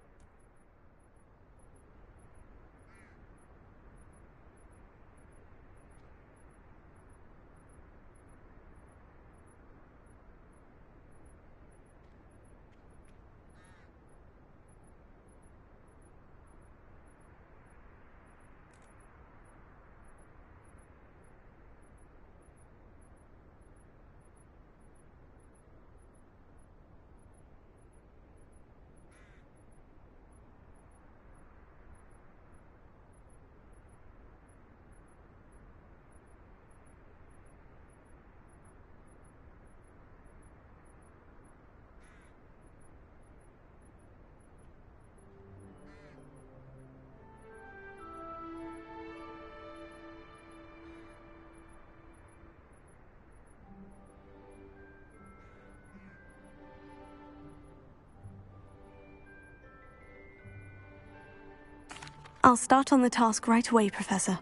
I'll start on the task right away, Professor.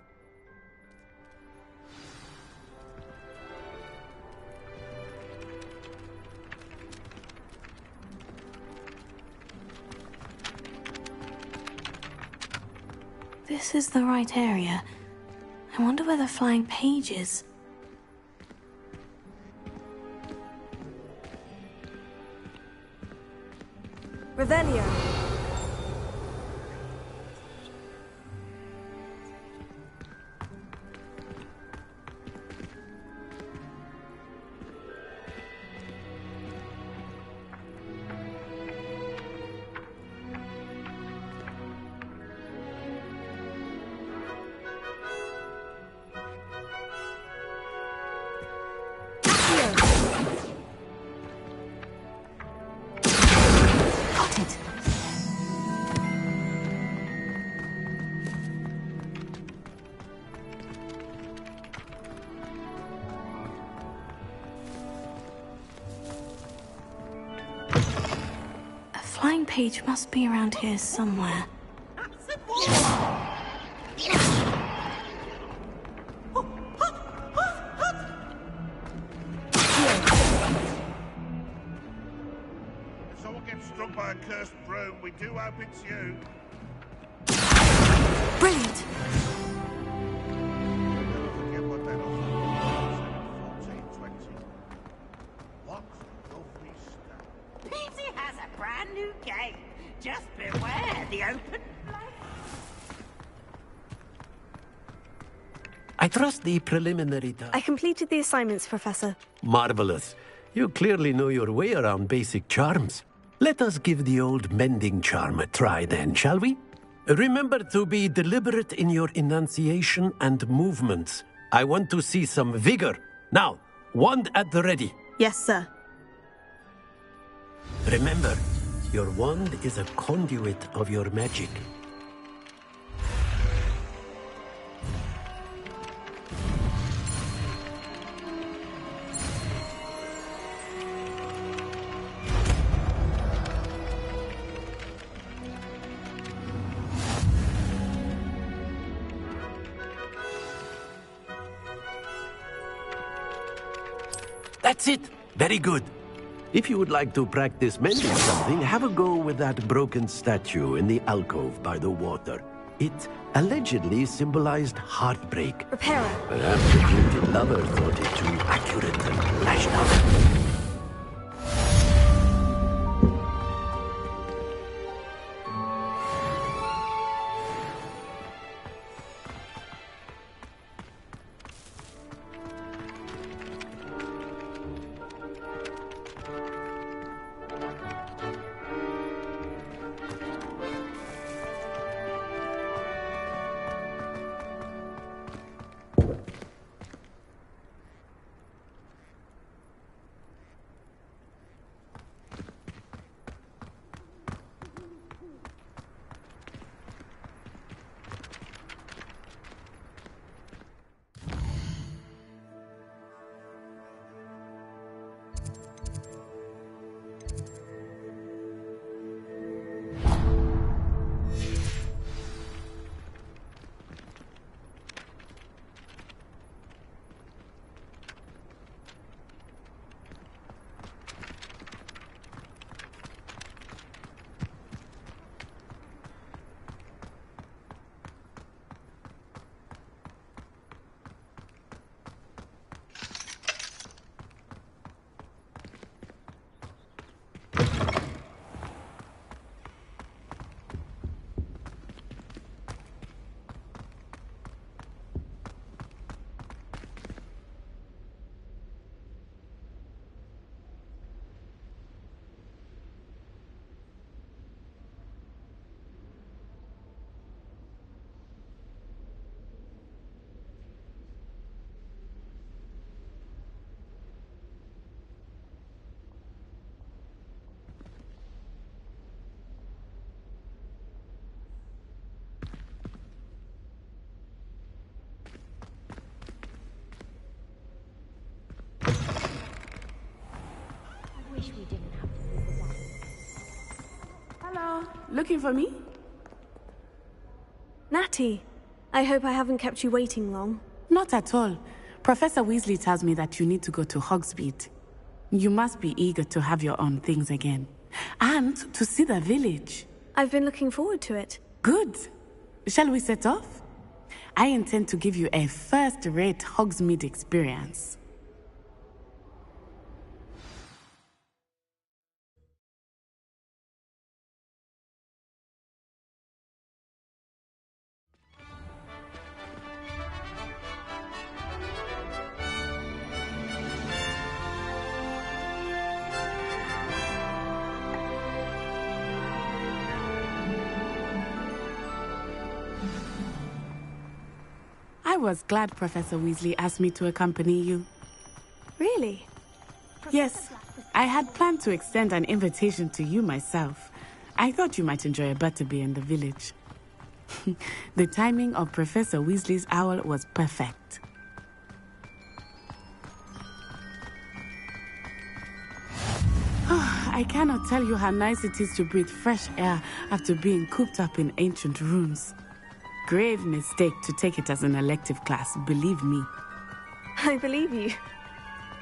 This is the right area. I wonder where the flying page is. Revelio. Flying page must be around here somewhere. If someone gets struck by a cursed broom, we do hope it's you. Brilliant! Never forget what that offered. 1420. What lovely stuff. Peasy has a brand new game. Just beware the open flame. I trust the preliminary I completed the assignments, Professor. Marvelous. You clearly know your way around basic charms. Let us give the old mending charm a try then, shall we? Remember to be deliberate in your enunciation and movements. I want to see some vigor. Now, wand at the ready. Yes, sir. Remember, your wand is a conduit of your magic. That's it. Very good. If you would like to practice mending something, have a go with that broken statue in the alcove by the water. It allegedly symbolized heartbreak. Repair it. Perhaps the guilty lover thought it too accurate and lashed out. Hello, looking for me? Natty, I hope I haven't kept you waiting long. Not at all. Professor Weasley tells me that you need to go to Hogsmeade. You must be eager to have your own things again. And to see the village. I've been looking forward to it. Good. Shall we set off? I intend to give you a first-rate Hogsmeade experience. I was glad Professor Weasley asked me to accompany you. Really? Yes, I had planned to extend an invitation to you myself. I thought you might enjoy a butterbeer in the village. The timing of Professor Weasley's owl was perfect. I cannot tell you how nice it is to breathe fresh air after being cooped up in ancient rooms. Grave mistake to take it as an elective class, believe me. I believe you.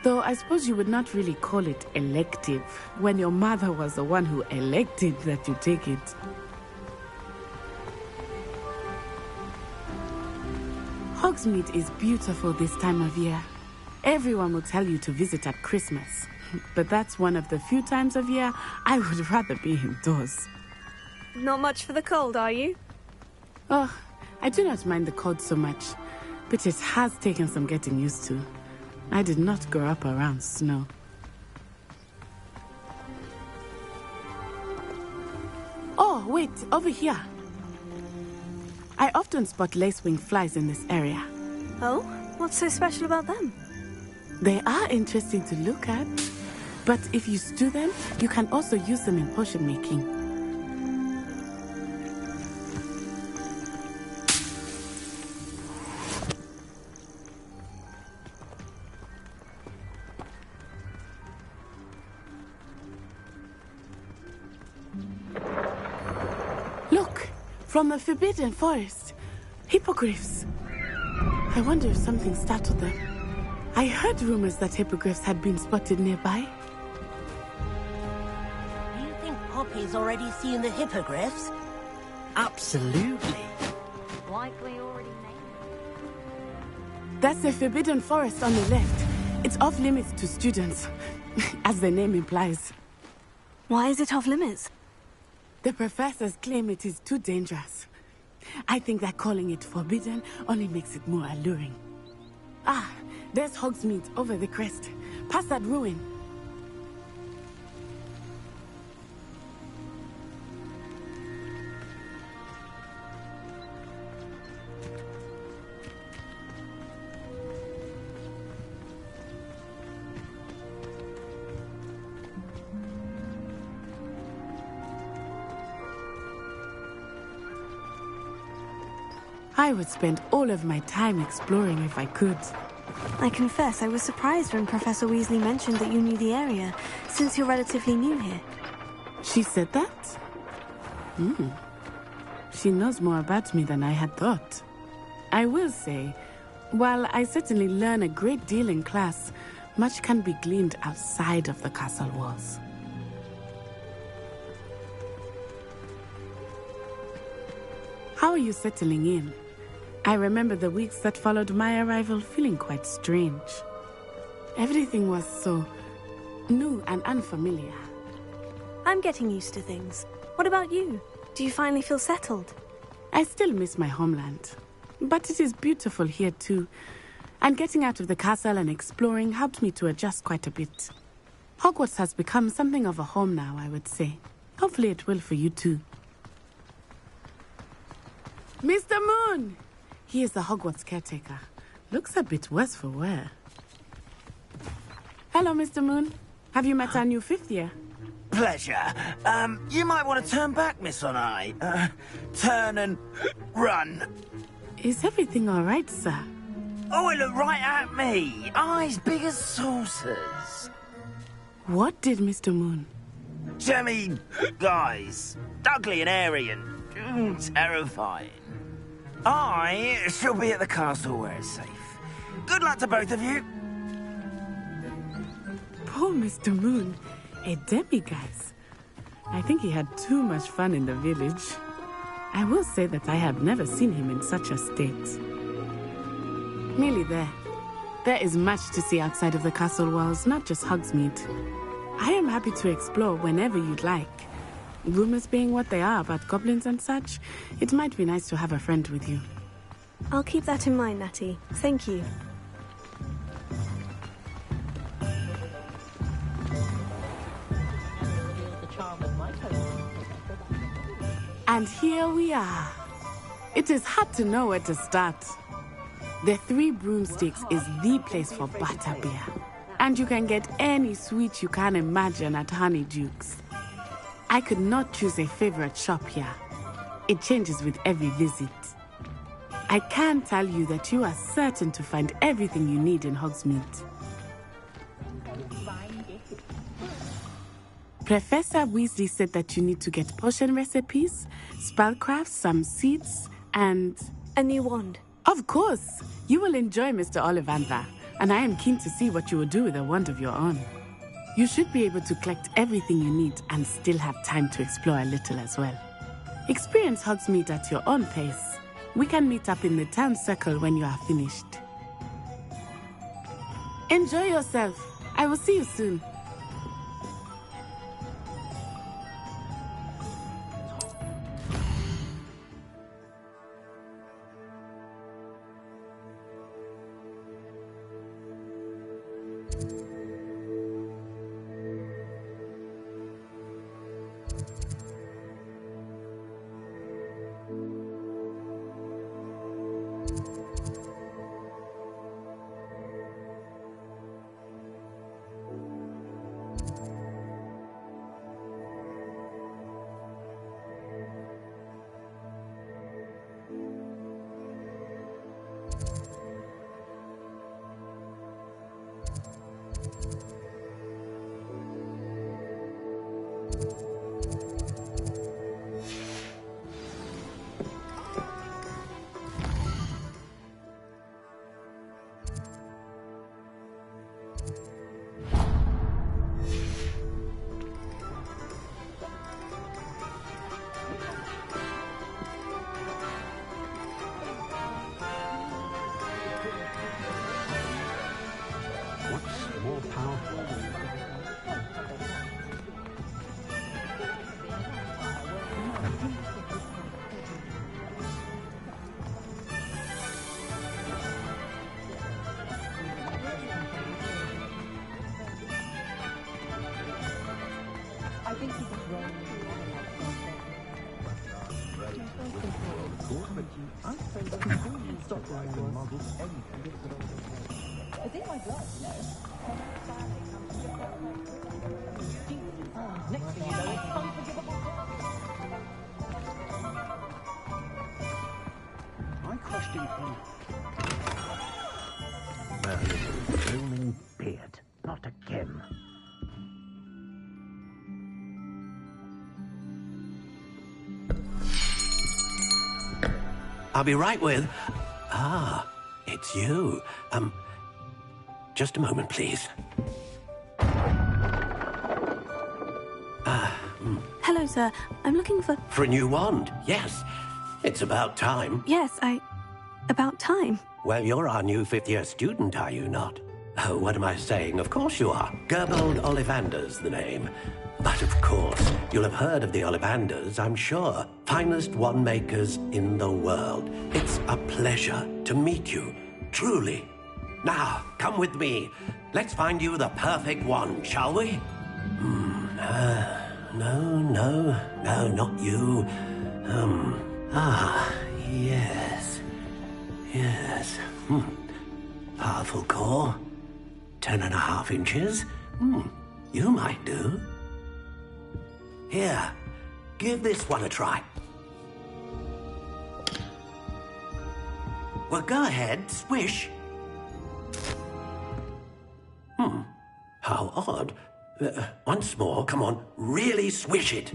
Though I suppose you would not really call it elective when your mother was the one who elected that you take it. Hogsmeade is beautiful this time of year. Everyone will tell you to visit at Christmas. But that's one of the few times of year I would rather be indoors. Not much for the cold, are you? Oh, I do not mind the cold so much, but it has taken some getting used to. I did not grow up around snow. Oh, wait, over here. I often spot lacewing flies in this area. Oh? What's so special about them? They are interesting to look at, but if you stew them, you can also use them in potion making. Look, from the Forbidden Forest, hippogriffs. I wonder if something startled them. I heard rumors that hippogriffs had been spotted nearby. Do you think Poppy's already seen the hippogriffs? Absolutely. Likely already named. That's the Forbidden Forest on the left. It's off limits to students, as the name implies. Why is it off limits? The professors claim it is too dangerous. I think that calling it forbidden only makes it more alluring. Ah, there's Hogsmeade over the crest, past that ruin. I would spend all of my time exploring if I could. I confess I was surprised when Professor Weasley mentioned that you knew the area, since you're relatively new here. She said that? She knows more about me than I had thought. I will say, while I certainly learn a great deal in class, much can be gleaned outside of the castle walls. How are you settling in? I remember the weeks that followed my arrival feeling quite strange. Everything was so new and unfamiliar. I'm getting used to things. What about you? Do you finally feel settled? I still miss my homeland, but it is beautiful here too. And getting out of the castle and exploring helped me to adjust quite a bit. Hogwarts has become something of a home now, I would say. Hopefully it will for you too. Mr. Moon! He is the Hogwarts caretaker. Looks a bit worse for wear. Hello, Mr. Moon. Have you met our new fifth year? Pleasure. You might want to turn back, Miss Onai. Turn and run. Is everything all right, sir? Oh, it looked right at me. Eyes big as saucers. What did Mr. Moon? Jemmy, guys. Ugly and airy and terrifying. I shall be at the castle where it's safe. Good luck to both of you. Poor Mr. Moon, a demiguise. I think he had too much fun in the village. I will say that I have never seen him in such a state. Nearly there. There is much to see outside of the castle walls, not just Hogsmeade. I am happy to explore whenever you'd like. Rumors being what they are about goblins and such, it might be nice to have a friend with you. I'll keep that in mind, Natty. Thank you. And here we are. It is hard to know where to start. The Three Broomsticks is the place for butterbeer. And you can get any sweet you can imagine at Honeydukes. I could not choose a favorite shop here. It changes with every visit. I can tell you that you are certain to find everything you need in Hogsmeade. Professor Weasley said that you need to get potion recipes, spellcrafts, some seeds, and... a new wand. Of course! You will enjoy Mr. Ollivander, and I am keen to see what you will do with a wand of your own. You should be able to collect everything you need and still have time to explore a little as well. Experience Hogsmeade at your own pace. We can meet up in the town circle when you are finished. Enjoy yourself. I will see you soon. Blooming beard. Not again. I'll be right with... Ah, it's you. Just a moment, please. Hello, sir. I'm looking for... For a new wand, yes. It's about time. Yes, about time. Well, you're our new fifth-year student, are you not? Oh, what am I saying? Of course you are. Gerbold Ollivander's the name. But of course, you'll have heard of the Ollivanders, I'm sure. Finest wand makers in the world. It's a pleasure to meet you, truly. Now, come with me. Let's find you the perfect wand, shall we? No, not you. Yes. Powerful core. 10.5 inches. You might do. Here, give this one a try. Well, go ahead, swish. How odd. Once more, come on, really swish it.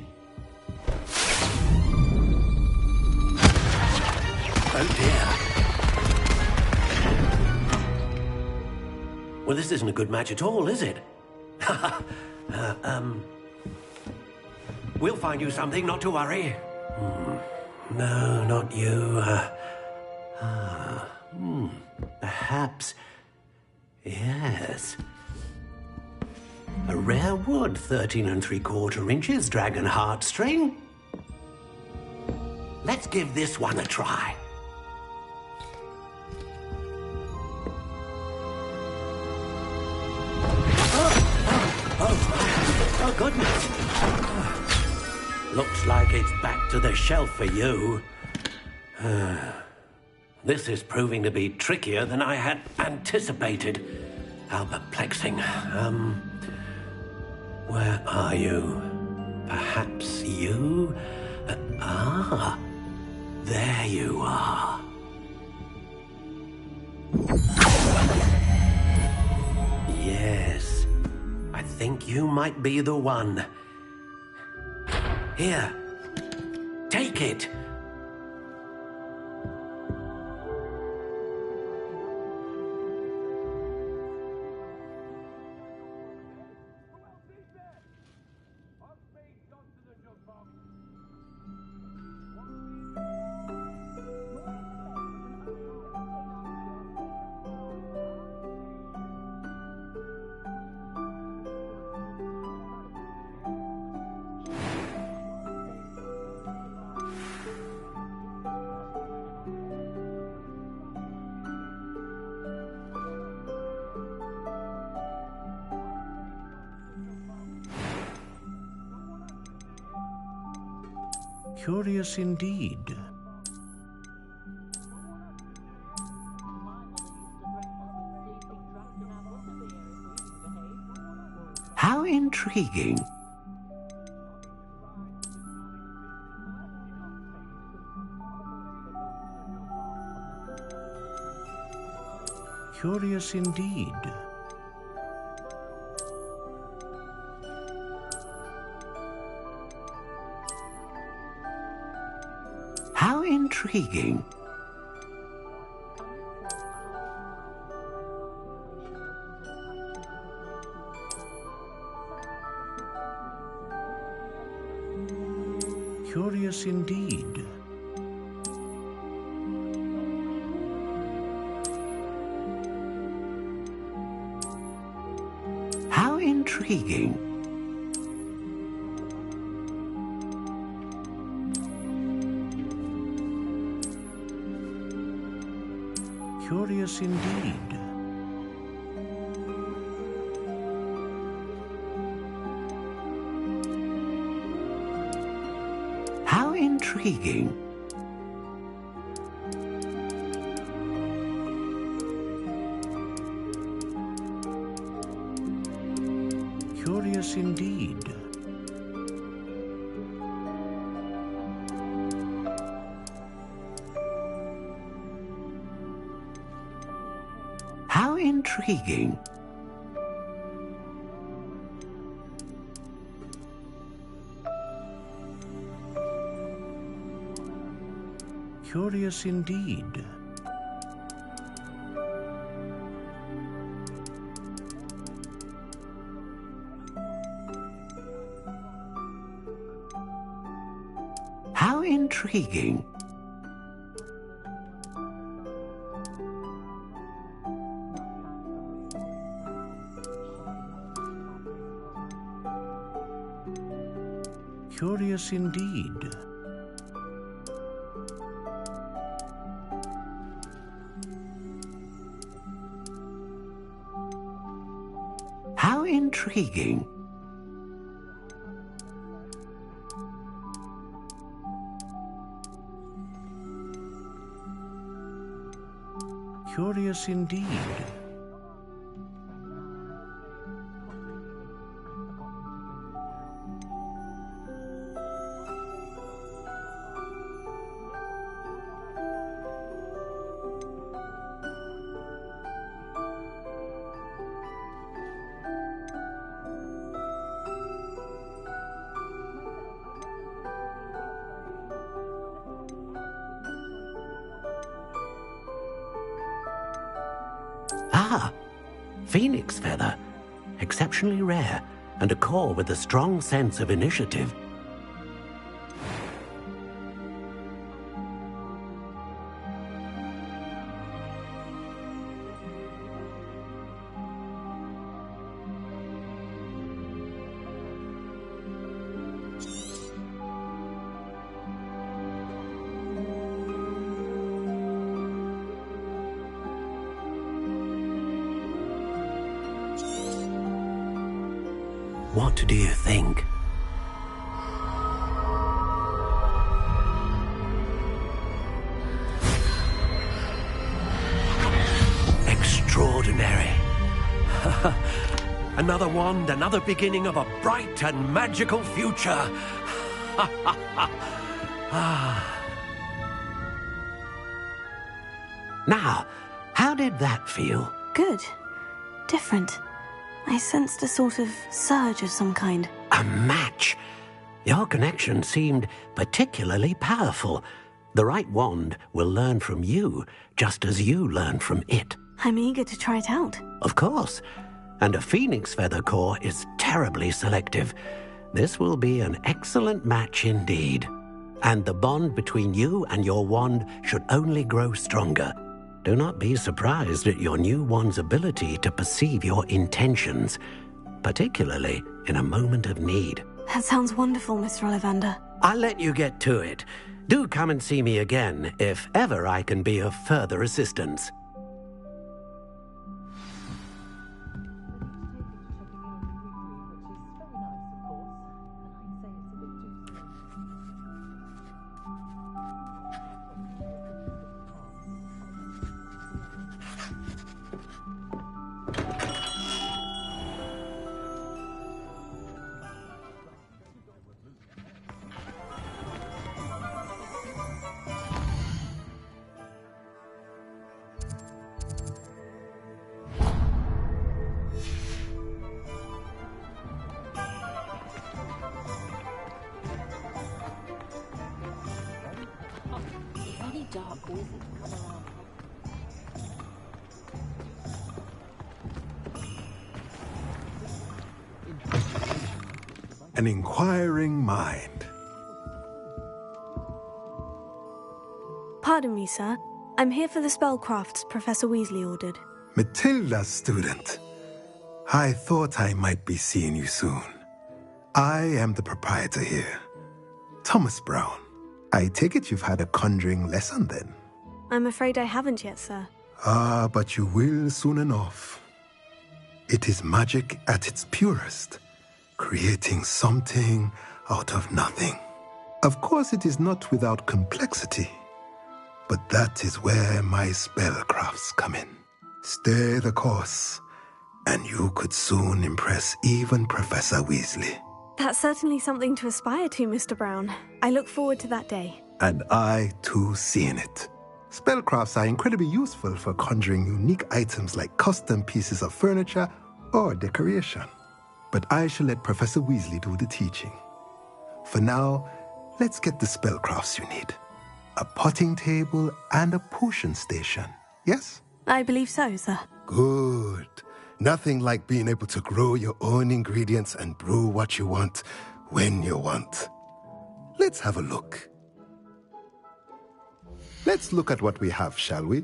Oh dear. Well, this isn't a good match at all, is it? We'll find you something, not to worry. No, not you. Perhaps. Yes. A rare wood, 13 3/4 inches, dragon heartstring. Let's give this one a try. Oh, goodness. Looks like it's back to the shelf for you. This is proving to be trickier than I had anticipated. How perplexing. Where are you? Perhaps you? There you are. Yes, I think you might be the one. Here, take it. Curious indeed. How intriguing. Curious indeed. How intriguing. Curious indeed. How intriguing. Curious indeed. How intriguing. Curious indeed. How intriguing. Curious indeed. How intriguing. Curious indeed. How intriguing. Curious indeed. Ah, phoenix feather. Exceptionally rare, and a core with a strong sense of initiative. What do you think? Extraordinary. Another wand, another beginning of a bright and magical future. Now, how did that feel? Good. Different. I sensed a sort of surge of some kind. A match? Your connection seemed particularly powerful. The right wand will learn from you, just as you learn from it. I'm eager to try it out. Of course. And a phoenix feather core is terribly selective. This will be an excellent match indeed. And the bond between you and your wand should only grow stronger. Do not be surprised at your new wand's ability to perceive your intentions, particularly in a moment of need. That sounds wonderful, Mr. Ollivander. I'll let you get to it. Do come and see me again if ever I can be of further assistance. An inquiring mind. Pardon me, sir. I'm here for the spellcrafts Professor Weasley ordered. Matilda's student. I thought I might be seeing you soon. I am the proprietor here, Thomas Brown. I take it you've had a conjuring lesson then? I'm afraid I haven't yet, sir. Ah, but you will soon enough. It is magic at its purest, creating something out of nothing. Of course, it is not without complexity, but that is where my spellcrafts come in. Stay the course, and you could soon impress even Professor Weasley. That's certainly something to aspire to, Mr. Brown. I look forward to that day. And I, too, seeing it. Spellcrafts are incredibly useful for conjuring unique items like custom pieces of furniture or decoration. But I shall let Professor Weasley do the teaching. For now, let's get the spellcrafts you need. A potting table and a potion station, yes? I believe so, sir. Good. Nothing like being able to grow your own ingredients and brew what you want, when you want. Let's have a look. Let's look at what we have, shall we?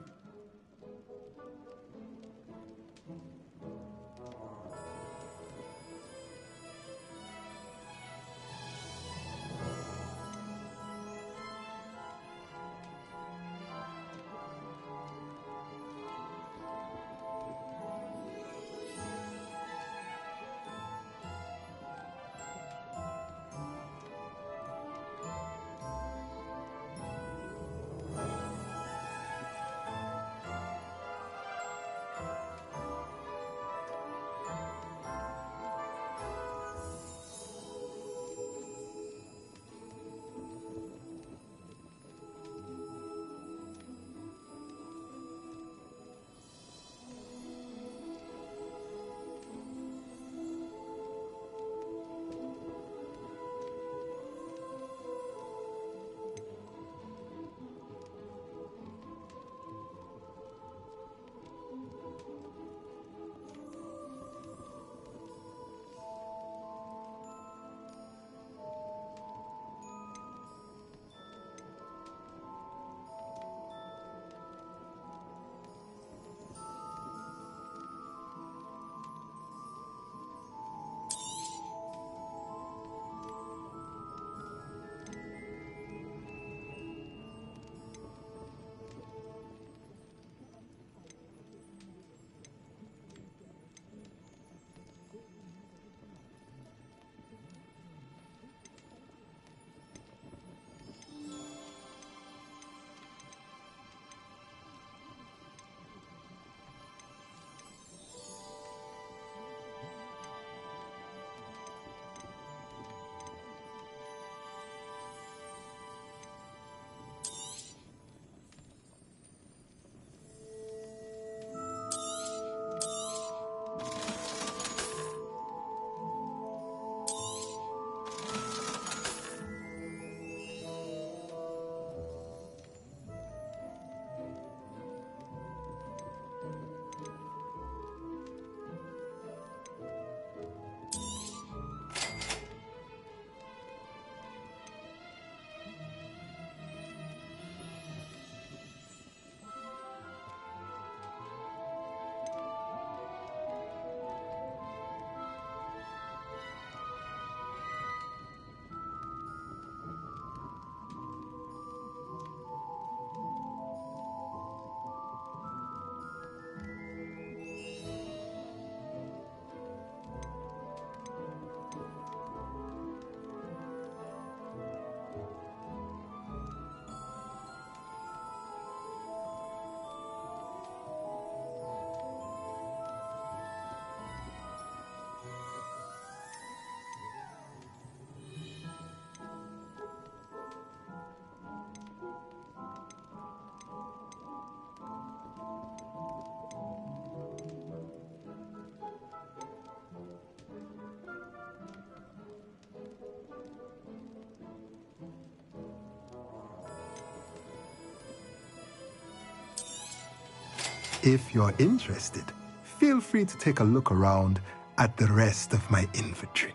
If you're interested, feel free to take a look around at the rest of my inventory.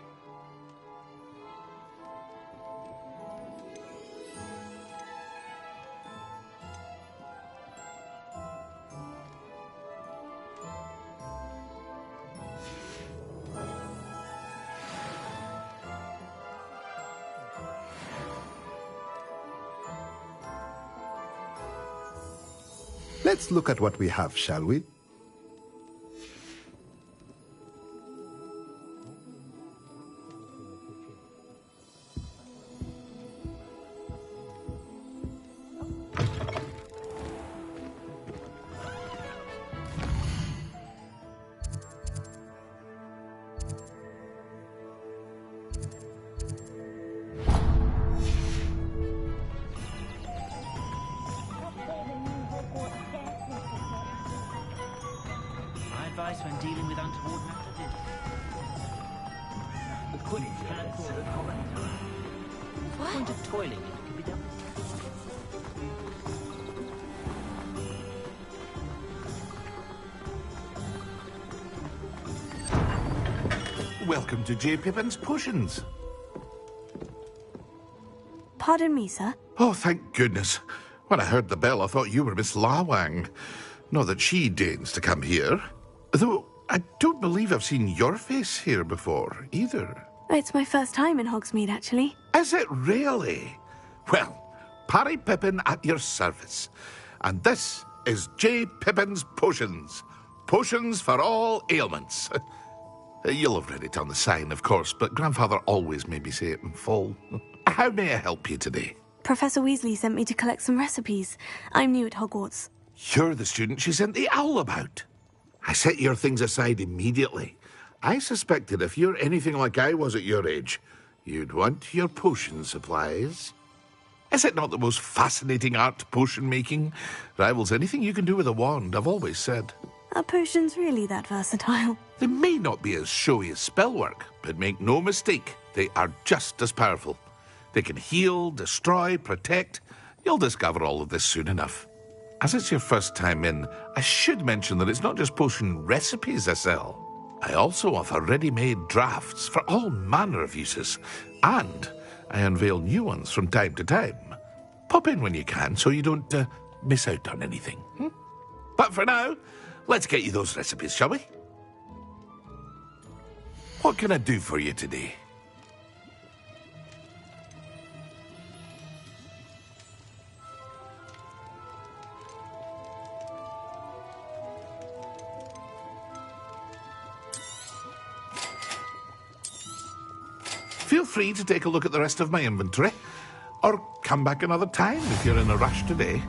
Let's look at what we have, shall we? When dealing with untoward matters. The Quidditch fans or the common. What point of toiling it can be done? Welcome to J. Pippin's Potions. Pardon me, sir. Oh, thank goodness. When I heard the bell, I thought you were Miss Lawang. Not that she deigns to come here. Though, I don't believe I've seen your face here before, either. It's my first time in Hogsmeade, actually. Is it really? Well, Parry Pippin at your service. And this is J. Pippin's Potions. Potions for all ailments. You'll have read it on the sign, of course, but Grandfather always made me say it in full. How may I help you today? Professor Weasley sent me to collect some recipes. I'm new at Hogwarts. You're the student she sent the owl about. I set your things aside immediately. I suspected if you're anything like I was at your age, you'd want your potion supplies. Is it not the most fascinating art, potion making? Rivals anything you can do with a wand, I've always said. Are potions really that versatile? They may not be as showy as spellwork, but make no mistake, they are just as powerful. They can heal, destroy, protect. You'll discover all of this soon enough. As it's your first time in, I should mention that it's not just potion recipes I sell. I also offer ready-made drafts for all manner of uses, and I unveil new ones from time to time. Pop in when you can so you don't miss out on anything. But for now, let's get you those recipes, shall we? What can I do for you today? Feel free to take a look at the rest of my inventory, or come back another time if you're in a rush today.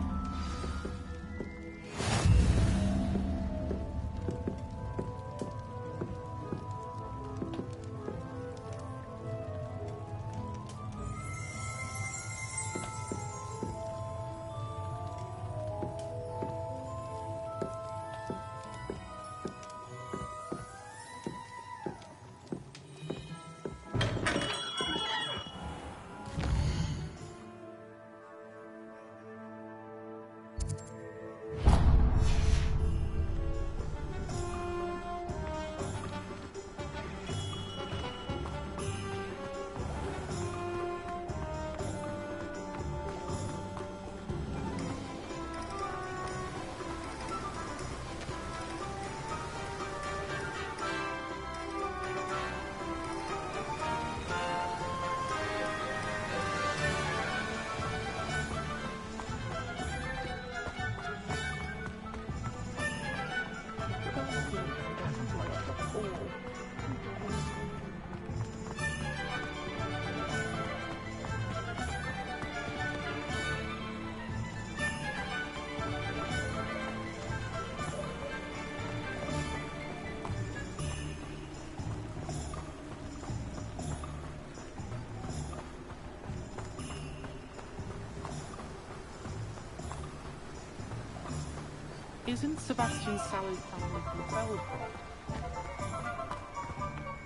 Isn't Sebastian Sally's family from Belfort?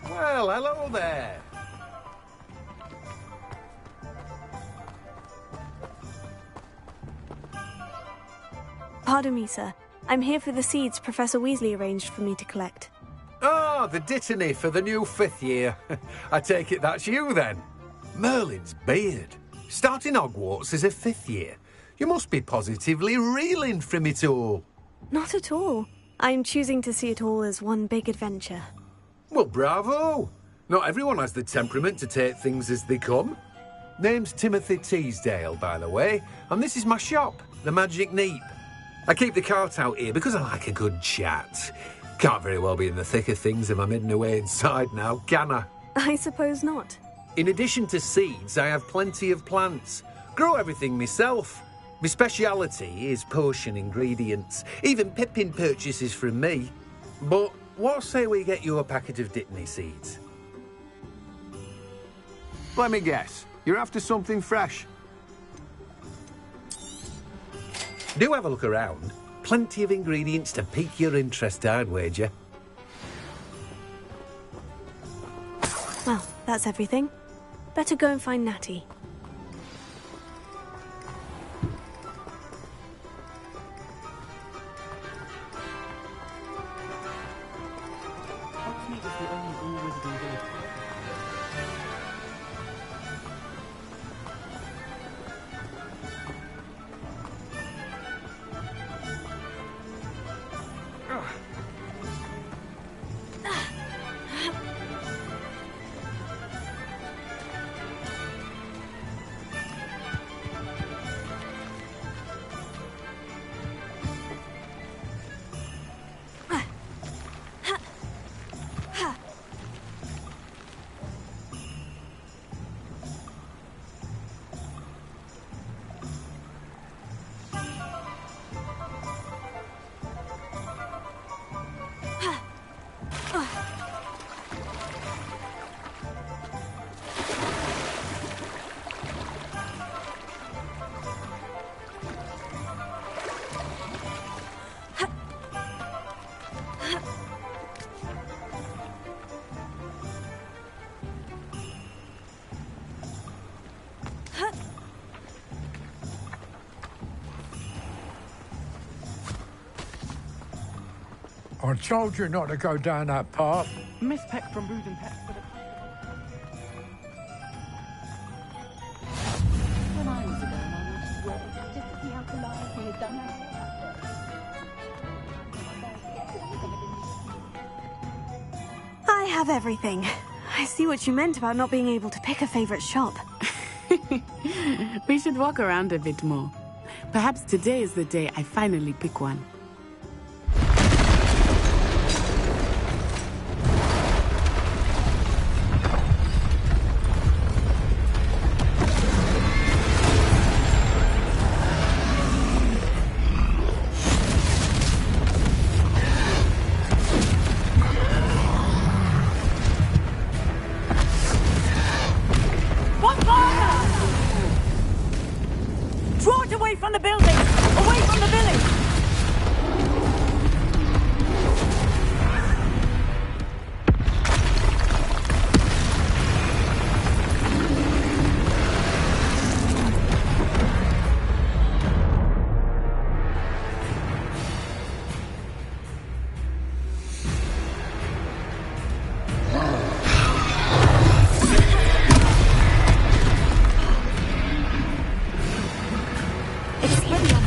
Well, hello there. Pardon me, sir. I'm here for the seeds Professor Weasley arranged for me to collect. Ah, the dittany for the new 5th year. I take it that's you, then. Merlin's beard. Starting Hogwarts as a 5th year. You must be positively reeling from it all. Not at all. I'm choosing to see it all as one big adventure. Well, bravo. Not everyone has the temperament to take things as they come. Name's Timothy Teasdale, by the way, and this is my shop, the Magic Neep. I keep the cart out here because I like a good chat. Can't very well be in the thick of things if I'm hidden away inside now, can I? I suppose not. In addition to seeds, I have plenty of plants. Grow everything myself. My speciality is potion ingredients. Even Pippin purchases from me. But what say we get you a packet of Dittany seeds? Let me guess. You're after something fresh. Do have a look around. Plenty of ingredients to pique your interest, I'd wager. Well, that's everything. Better go and find Natty. Hogsmeade is the only all-wizarding village. I told you not to go down that path. Miss Peck from Brood and Pets for the... When I was a girl, I wanted to work just to see how Calliope had done her. I have everything. I see what you meant about not being able to pick a favourite shop. We should walk around a bit more. Perhaps today is the day I finally pick one. Draw it away from the building! Away from the village! It's heavy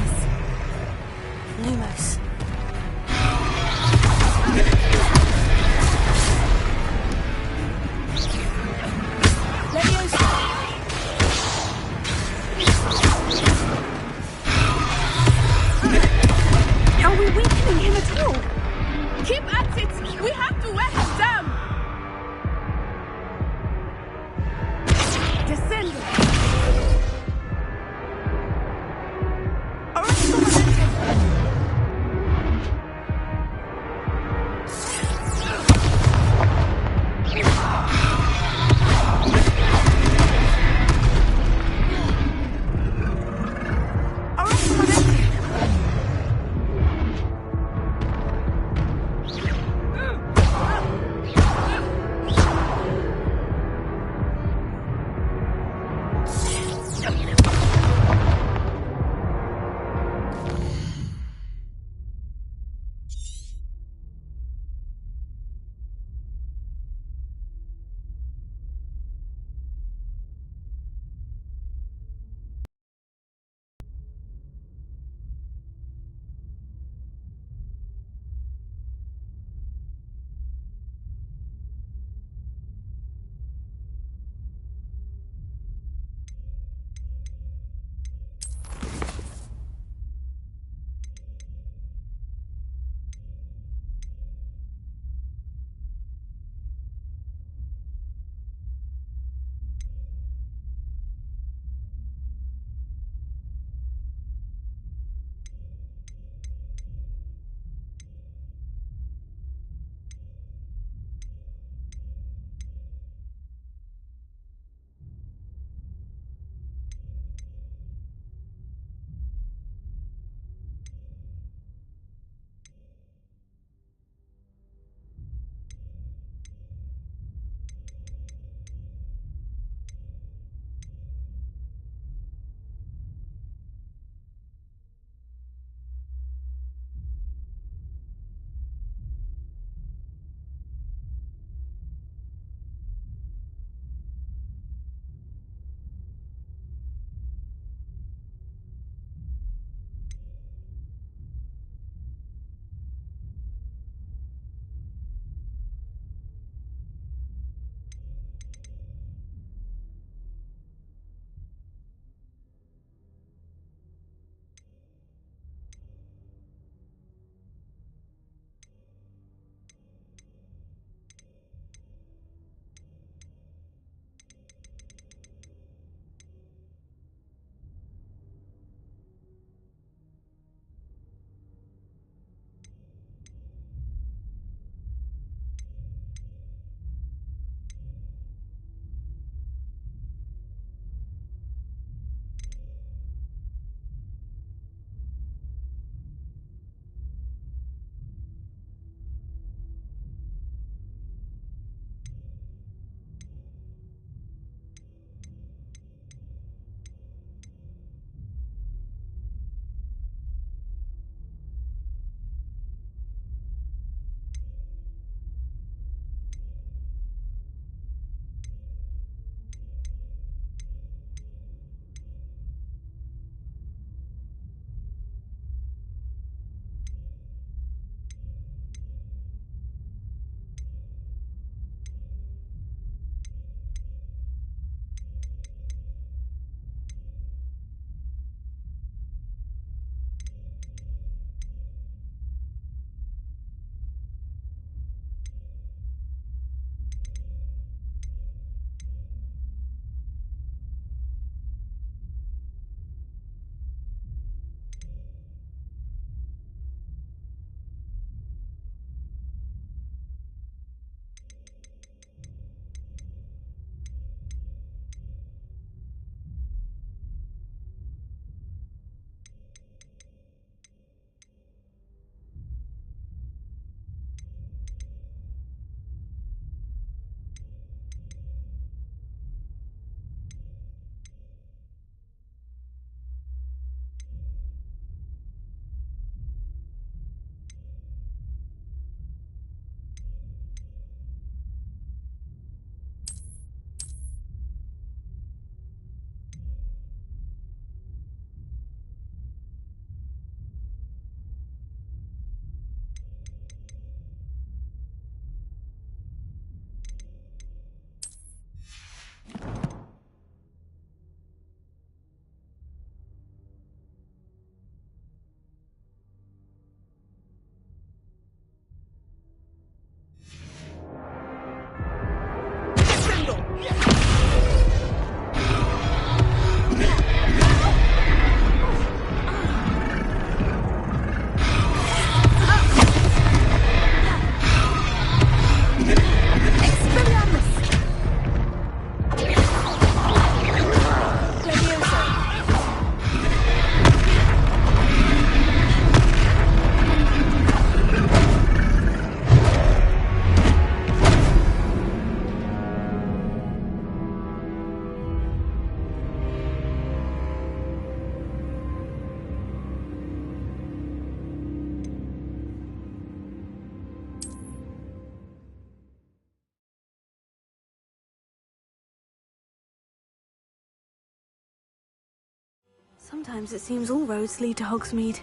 Sometimes it seems all roads lead to Hogsmeade.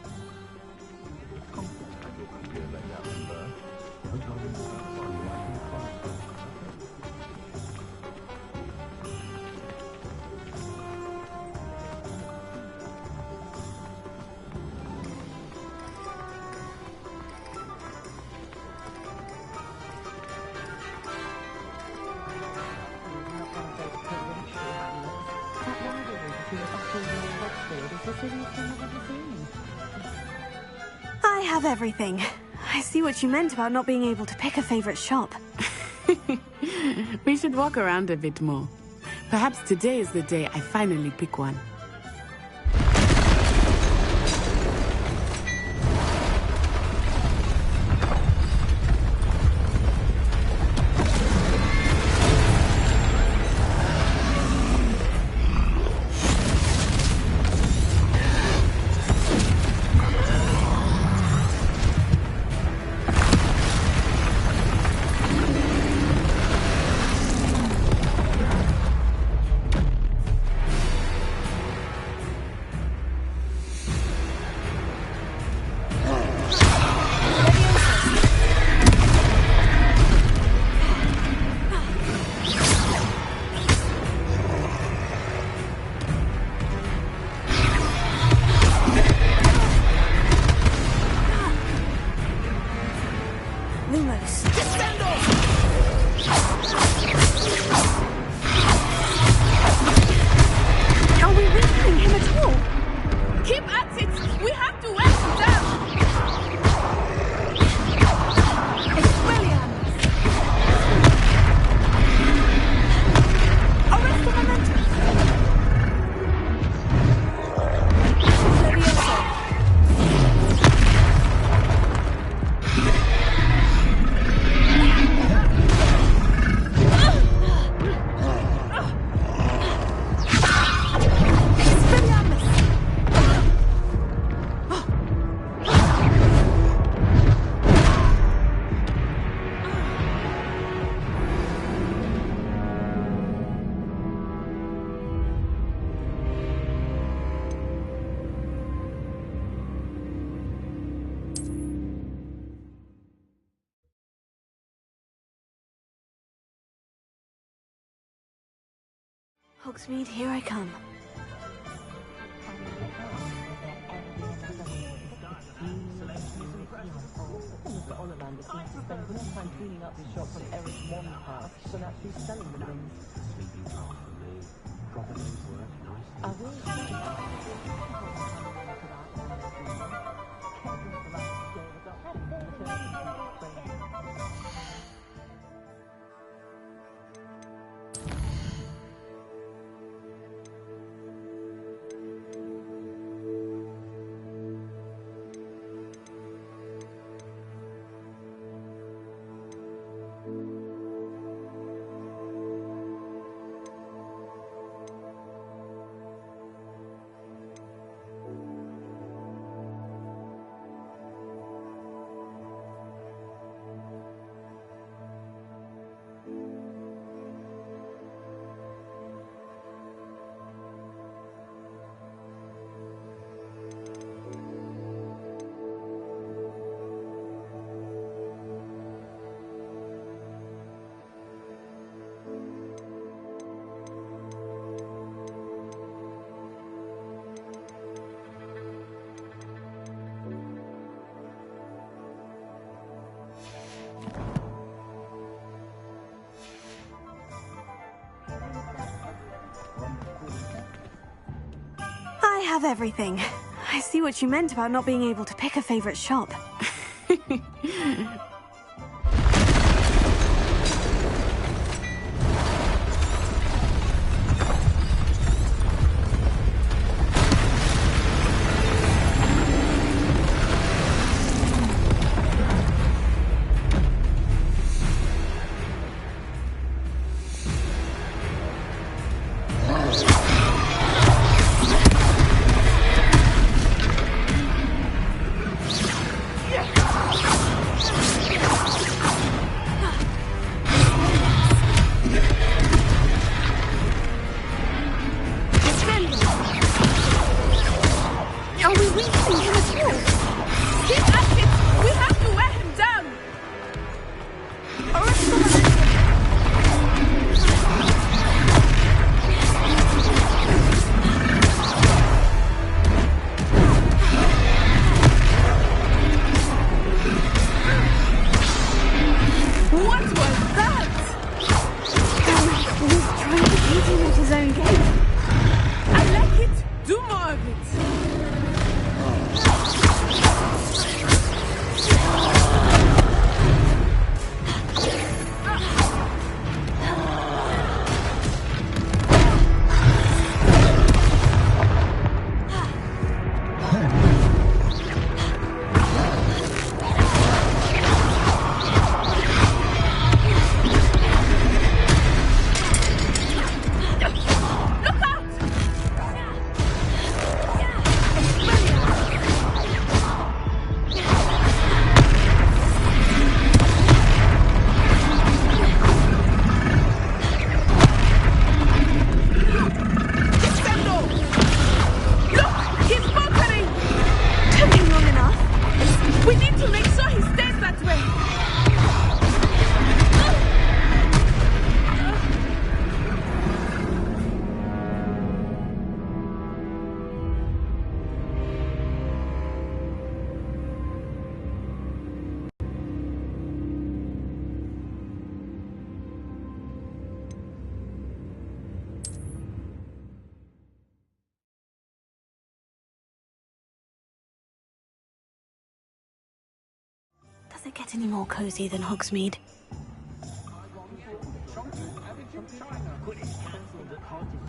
I have everything. I see what you meant about not being able to pick a favorite shop. We should walk around a bit more. Perhaps today is the day I finally pick one. Hogsmeade, here I come. I have everything. I see what you meant about not being able to pick a favorite shop. we see him as well? Keep at it! We have to wear him down! What was that? He's trying to beat him at his own game. I like it. Do more of it. We need to make sure he stays that way. Does it get any more cozy than Hogsmeade? China. Could it cancelled at Haunted